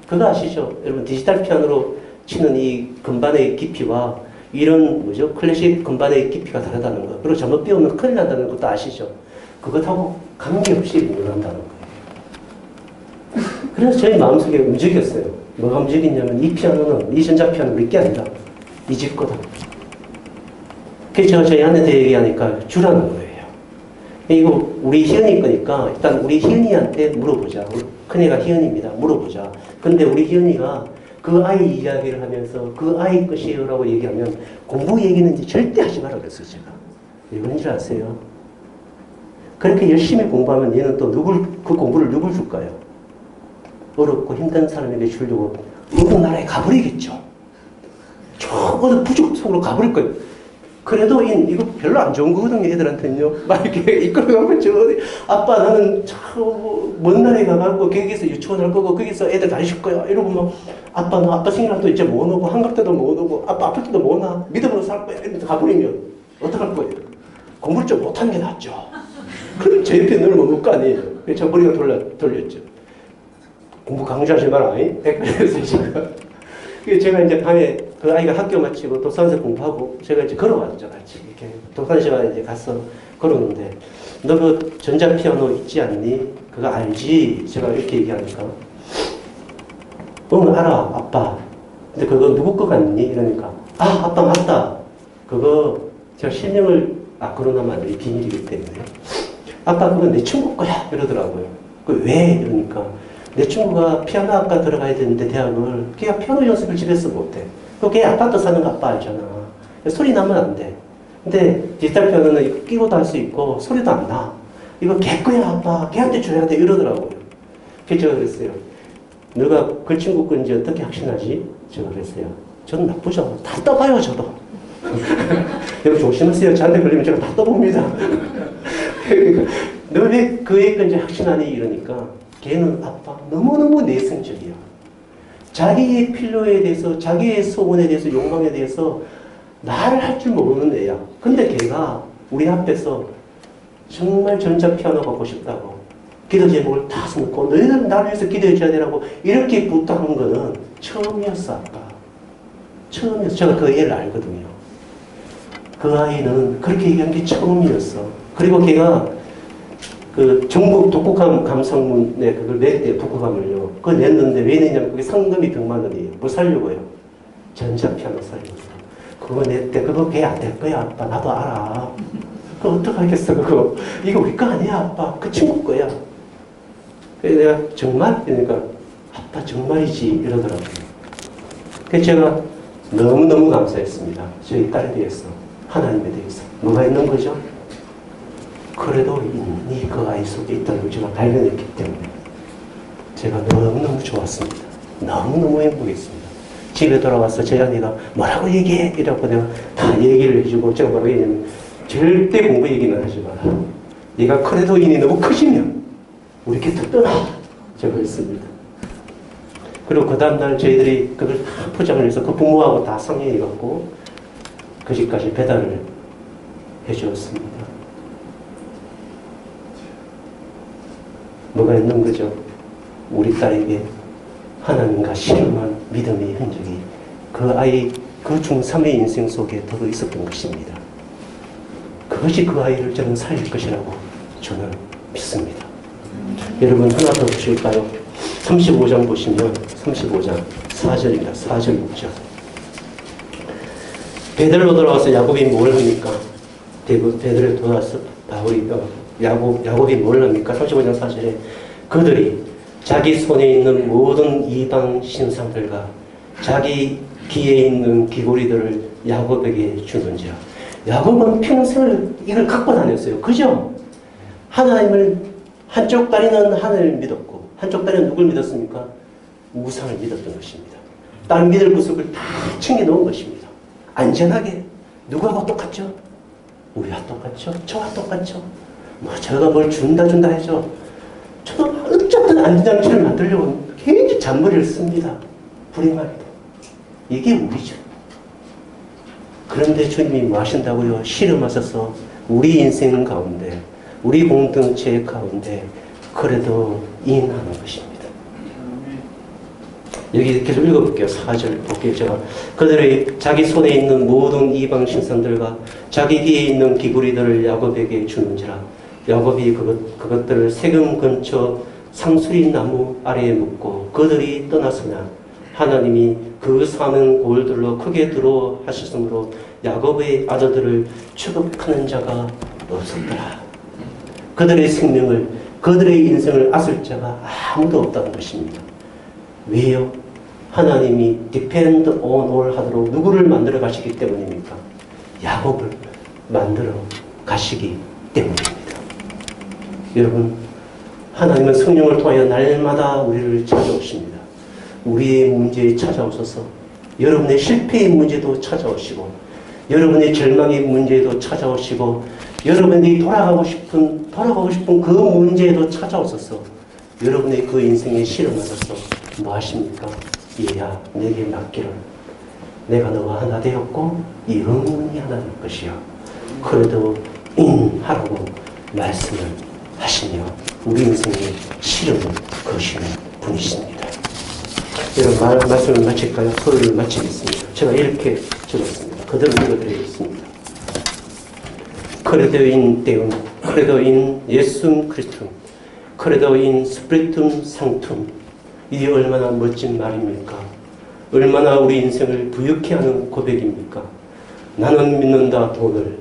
그거 아시죠? 여러분 디지털 피아노로 치는 이 건반의 깊이와 이런 뭐죠? 클래식 건반의 깊이가 다르다는 거. 그리고 잘못 배우면 큰일 난다는 것도 아시죠? 그것하고 관계없이 운영한다는 거예요. 그래서 저희 마음속에 움직였어요. 뭐가 움직이냐면 이 피아노는 이 전자피아노 우리 게 아니다. 이 집 거다. 그래서 제가 저희 아내한테 얘기하니까 주라는 거예요. 이거 우리 희연이 거니까 일단 우리 희연이한테 물어보자. 큰애가 희연입니다. 물어보자. 근데 우리 희연이가 그 아이 이야기를 하면서 그 아이 것이에요 라고 얘기하면 공부 얘기는 이제 절대 하지 말라 그랬어요. 제가. 왜 그런지 아세요? 그렇게 열심히 공부하면 얘는 또 그 공부를 누굴 줄까요? 어렵고 힘든 사람에게 주려고 어느 나라에 가버리겠죠. 저 어느 부족 속으로 가버릴 거예요. 그래도 이거 별로 안 좋은 거거든요, 애들한테는요. 막 이렇게 이끌어가면 저 어디, 아빠 나는 먼 나라에 가가지고 거기서 유치원 할 거고 거기서 애들 다니실 거야. 이러고 막 아빠 나 아빠 생일날도 이제 못 오고 한갑 때도 못 오고 아빠 아플 때도 못 와. 믿음으로 살 거야. 이러면서 가버리면 어떡할 거예요? 공부를 좀 못하는 게 낫죠. 그럼 제 옆에 늘 머물 거 아니에요. 그래서 저 머리가 돌렸죠. 공부 강조하지 마라. 그래서 제가 이제 밤에 그 아이가 학교 마치고 도산에서 공부하고 제가 이제 걸어왔죠, 같이. 이렇게 도산시간에 이제 가서 걸었는데, 너 그 전자피아노 있지 않니? 그거 알지? 제가 이렇게 얘기하니까. 알아, 아빠. 근데 그거 누구 거 같니? 이러니까. 아, 아빠 맞다. 그거 제가 실명을 거론하면 안 돼. 비밀이기 때문에. 아빠 그거 내 친구 거야. 이러더라고요. 그 왜? 이러니까. 내 친구가 피아노 학과 들어가야 되는데 대학을 걔가 피아노 연습을 집에서 못해. 걔 아파트 사는 거 아빠 알잖아. 소리 나면 안 돼. 근데 디지털 피아노는 이거 끼고도 할 수 있고 소리도 안 나. 이거 걔 거야 아빠. 걔한테 줘야 돼. 이러더라고요. 그래서 제가 그랬어요. 너가 그 친구 건지 어떻게 확신하지? 제가 그랬어요. 저는 나쁘죠. 다 떠봐요 저도. 여러분 조심하세요. 저한테 걸리면 제가 다 떠봅니다. 그러니까 너 왜 그 애 건지 확신하니? 이러니까 걔는 아빠 너무너무 내성적이야. 자기의 필요에 대해서 자기의 소원에 대해서 욕망에 대해서 말을 할 줄 모르는 애야. 근데 걔가 우리 앞에서 정말 전자피아노 갖고 싶다고 기도 제목을 다 써놓고 너희들은 나를 위해서 기도해 줘야 되라고 이렇게 부탁한 거는 처음이었어. 아빠 처음이었어. 제가 그 애를 알거든요. 그 아이는 그렇게 얘기한 게 처음이었어. 그리고 걔가 그 전국 독후감 감상문에 그걸 냈대요. 독후감을요. 그거 냈는데 왜 냈냐면 그게 상금이 100만 원이에요. 뭐 살려고요? 전자피아노 살려고. 그거 냈대. 그거 걔 안 될 거야 아빠. 나도 알아. 그거 어떡하겠어 그거. 이거 우리 거 아니야 아빠. 그 친구 거야. 그래서 내가 정말? 그러니까 아빠 정말이지 이러더라고요. 그래서 제가 너무너무 감사했습니다. 저희 딸에 대해서. 하나님에 대해서. 뭐가 있는 거죠? 그래도 이미 그 아이 속에 있다는 걸 제가 발견했기 때문에 제가 너무너무 좋았습니다. 너무너무 행복했습니다. 집에 돌아와서 제 아내가 뭐라고 얘기해? 이라고 내가 다 얘기를 해주고 제가 뭐라고 얘기하냐면 절대 공부 얘기는 하지 마라. 네가 그래도 인이 너무 커지면 우리 곁을 떠나. 제가 했습니다. 그리고 그 다음날 저희들이 그걸 다 포장을 해서 그 부모하고 다 상의해갖고 그 집까지 배달을 해주었습니다. 뭐가 있는 거죠? 우리 딸에게 하나님과 신령한 믿음의 흔적이 그 아이 그 중3의 인생 속에 더 있었던 것입니다. 그것이 그 아이를 저는 살릴 것이라고 저는 믿습니다. 여러분 하나 더 보실까요? 35장 보시면 35장 4절입니다. 4절 6절 베드로로 돌아와서 야곱이 뭘 합니까? 베드로에 돌아와서 바울이 야곱이 뭘 합니까? 35장 4절에 그들이 자기 손에 있는 모든 이방 신상들과 자기 귀에 있는 귀고리들을 야곱에게 주는지라. 야곱은 평생을 이걸 갖고 다녔어요. 그죠? 하나님을 한쪽 다리는 하나님을 믿었고 한쪽 다리는 누굴 믿었습니까? 우상을 믿었던 것입니다. 다른 믿을 구석을 다 챙겨놓은 것입니다. 안전하게. 누구하고 똑같죠? 우리와 똑같죠? 저와 똑같죠? 뭐 저가 뭘 준다 해죠. 저도 어쨌든 안전장치를 만들려고 굉장히 잔머리를 씁니다. 불행하게도. 이게 우리죠. 그런데 주님이 뭐 하신다고요? 실험하셔서 우리 인생 가운데, 우리 공동체 가운데 그래도 인하는 것입니다. 여기 계속 읽어볼게요. 4절 볼게요. 제가 그들의 자기 손에 있는 모든 이방 신상들과 자기 뒤에 있는 기구리들을 야곱에게 주는지라. 야곱이 그것들을 세금 근처 상수리 나무 아래에 묻고 그들이 떠났으나 하나님이 그 사는 골들로 크게 들어 하셨으므로 야곱의 아들들을 취급하는 자가 없었더라. 그들의 생명을, 그들의 인생을 앗을 자가 아무도 없다는 것입니다. 왜요? 하나님이 depend on all 하도록 누구를 만들어 가시기 때문입니까? 야곱을 만들어 가시기 때문입니다. 여러분, 하나님은 성령을 통하여 날마다 우리를 찾아오십니다. 우리의 문제에 찾아오셔서 여러분의 실패의 문제도 찾아오시고 여러분의 절망의 문제도 찾아오시고 여러분이 돌아가고 싶은 그 문제에도 찾아오셔서 여러분의 그 인생에 실험하셔서 뭐 하십니까? 얘야 내게 맡기를 내가 너와 하나 되었고 이 영혼이 하나 될 것이요 그래도 인하라고 말씀을 하시며 우리 인생의 실험을 거시는 분이십니다. 여러분 말씀을 마칠까요? 토요일을 마치겠습니다. 제가 이렇게 적었습니다. 그대로 읽어드리겠습니다. 크레도인 데움, 크레도인 예수님 그리스도, 크레도인 스프리툼 상툼. 이게 얼마나 멋진 말입니까? 얼마나 우리 인생을 부유케 하는 고백입니까? 나는 믿는다 돈을,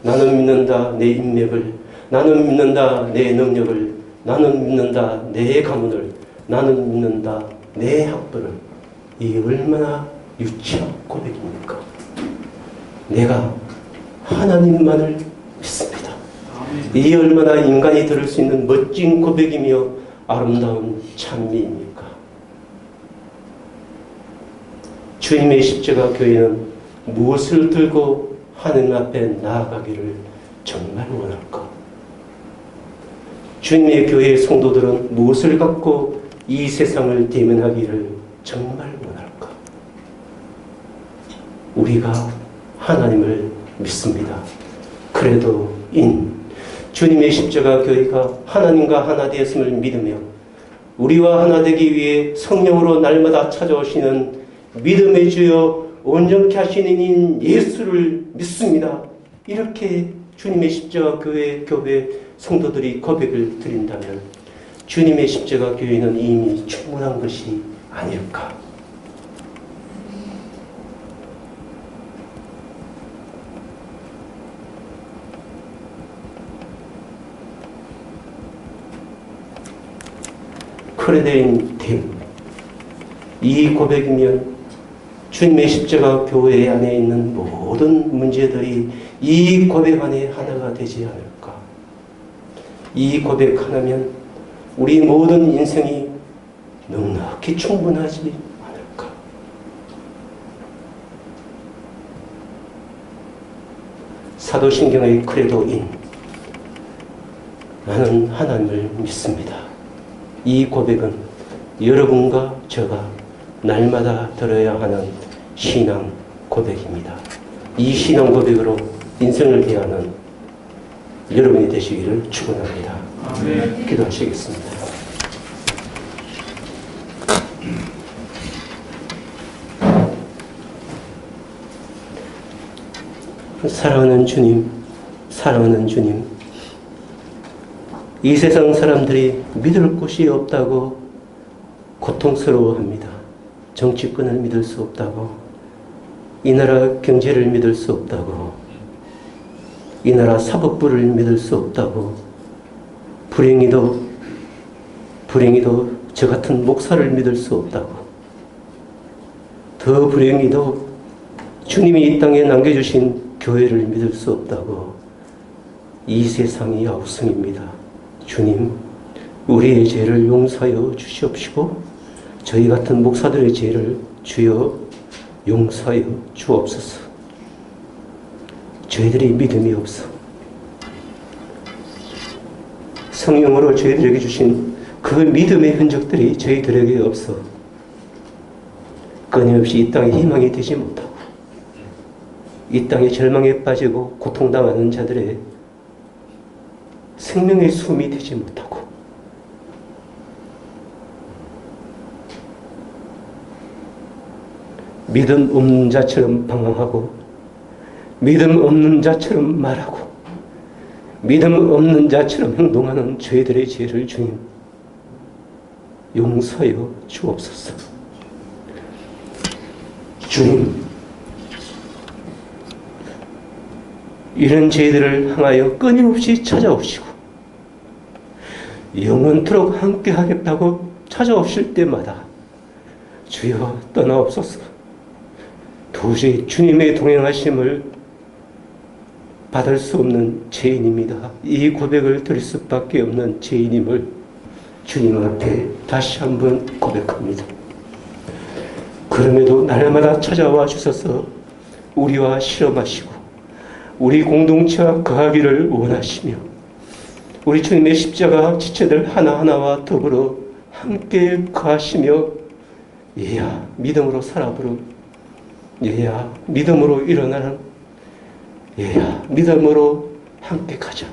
나는 믿는다 내 인맥을, 나는 믿는다 내 능력을, 나는 믿는다 내 가문을, 나는 믿는다 내 학벌을. 이 얼마나 유치한 고백입니까? 내가 하나님만을 믿습니다. 이 얼마나 인간이 들을 수 있는 멋진 고백이며 아름다운 찬미입니까? 주님의 십자가 교회는 무엇을 들고 하나님 앞에 나아가기를 정말 원할까? 주님의 교회의 성도들은 무엇을 갖고 이 세상을 대면하기를 정말 원할까? 우리가 하나님을 믿습니다. 그래도 주님의 십자가 교회가 하나님과 하나 되었음을 믿으며 우리와 하나 되기 위해 성령으로 날마다 찾아오시는 믿음의 주여 온전케 하시는 인 예수를 믿습니다. 이렇게 주님의 십자가 교회 성도들이 고백을 드린다면 주님의 십자가 교회는 이미 충분한 것이 아닐까? 크레데인 됨. 이 고백이면 주님의 십자가 교회 안에 있는 모든 문제들이 이 고백 안에 하나가 되지 않을까? 이 고백 하나면 우리 모든 인생이 넉넉히 충분하지 않을까? 사도신경의 크레도인 나는 하나님을 믿습니다. 이 고백은 여러분과 제가 날마다 들어야 하는 신앙 고백입니다. 이 신앙 고백으로 인생을 대하는 여러분이 되시기를 축원합니다. 아멘. 기도하시겠습니다. 사랑하는 주님, 사랑하는 주님, 이 세상 사람들이 믿을 곳이 없다고 고통스러워합니다. 정치권을 믿을 수 없다고, 이 나라 경제를 믿을 수 없다고, 이 나라 사법부를 믿을 수 없다고, 불행히도 저 같은 목사를 믿을 수 없다고, 더 불행히도 주님이 이 땅에 남겨주신 교회를 믿을 수 없다고 이 세상이 아우성입니다. 주님, 우리의 죄를 용서하여 주시옵시고 저희 같은 목사들의 죄를 주여 용서하여 주옵소서. 저희들이 믿음이 없어 성령으로 저희들에게 주신 그 믿음의 흔적들이 저희들에게 없어 끊임없이 이 땅에 희망이 되지 못하고 이 땅에 절망에 빠지고 고통당하는 자들의 생명의 숨이 되지 못하고 믿음 없는 자처럼 방황하고 믿음 없는 자처럼 말하고 믿음 없는 자처럼 행동하는 죄들의 죄를 주님 용서하여 주옵소서. 주님, 이런 죄들을 향하여 끊임없이 찾아오시고 영원토록 함께 하겠다고 찾아오실 때마다 주여 떠나옵소서. 도저히 주님의 동행하심을 받을 수 없는 죄인입니다. 이 고백을 드릴 수밖에 없는 죄인임을 주님 앞에 다시 한번 고백합니다. 그럼에도 날마다 찾아와 주셔서 우리와 실험하시고 우리 공동체와 거하기를 원하시며 우리 주님의 십자가 지체들 하나하나와 더불어 함께 거하시며 얘야 믿음으로 살아보는 얘야 믿음으로 일어나는 얘야 믿음으로 함께 가자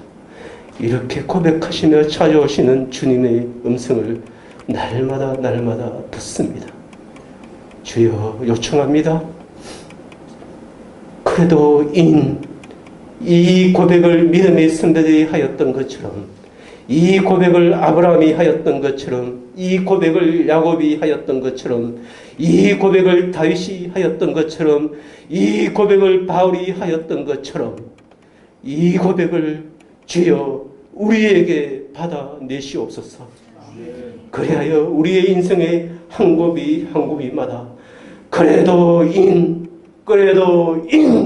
이렇게 고백하시며 찾아오시는 주님의 음성을 날마다 듣습니다. 주여 요청합니다. 그래도 이 고백을 믿음의 선배들이 하였던 것처럼 이 고백을 아브라함이 하였던 것처럼 이 고백을 야곱이 하였던 것처럼 이 고백을 다윗이 하였던 것처럼 이 고백을 바울이 하였던 것처럼 이 고백을 주여 우리에게 받아내시옵소서. 그리하여 우리의 인생의 한 고비마다 그래도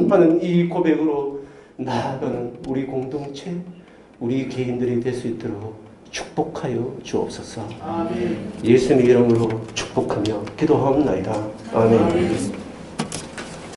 하는 이 고백으로 나아가는 우리 공동체, 우리 개인들이 될 수 있도록 축복하여 주옵소서. 아멘. 예수님의 이름으로 축복하며 기도하옵나이다. 아멘.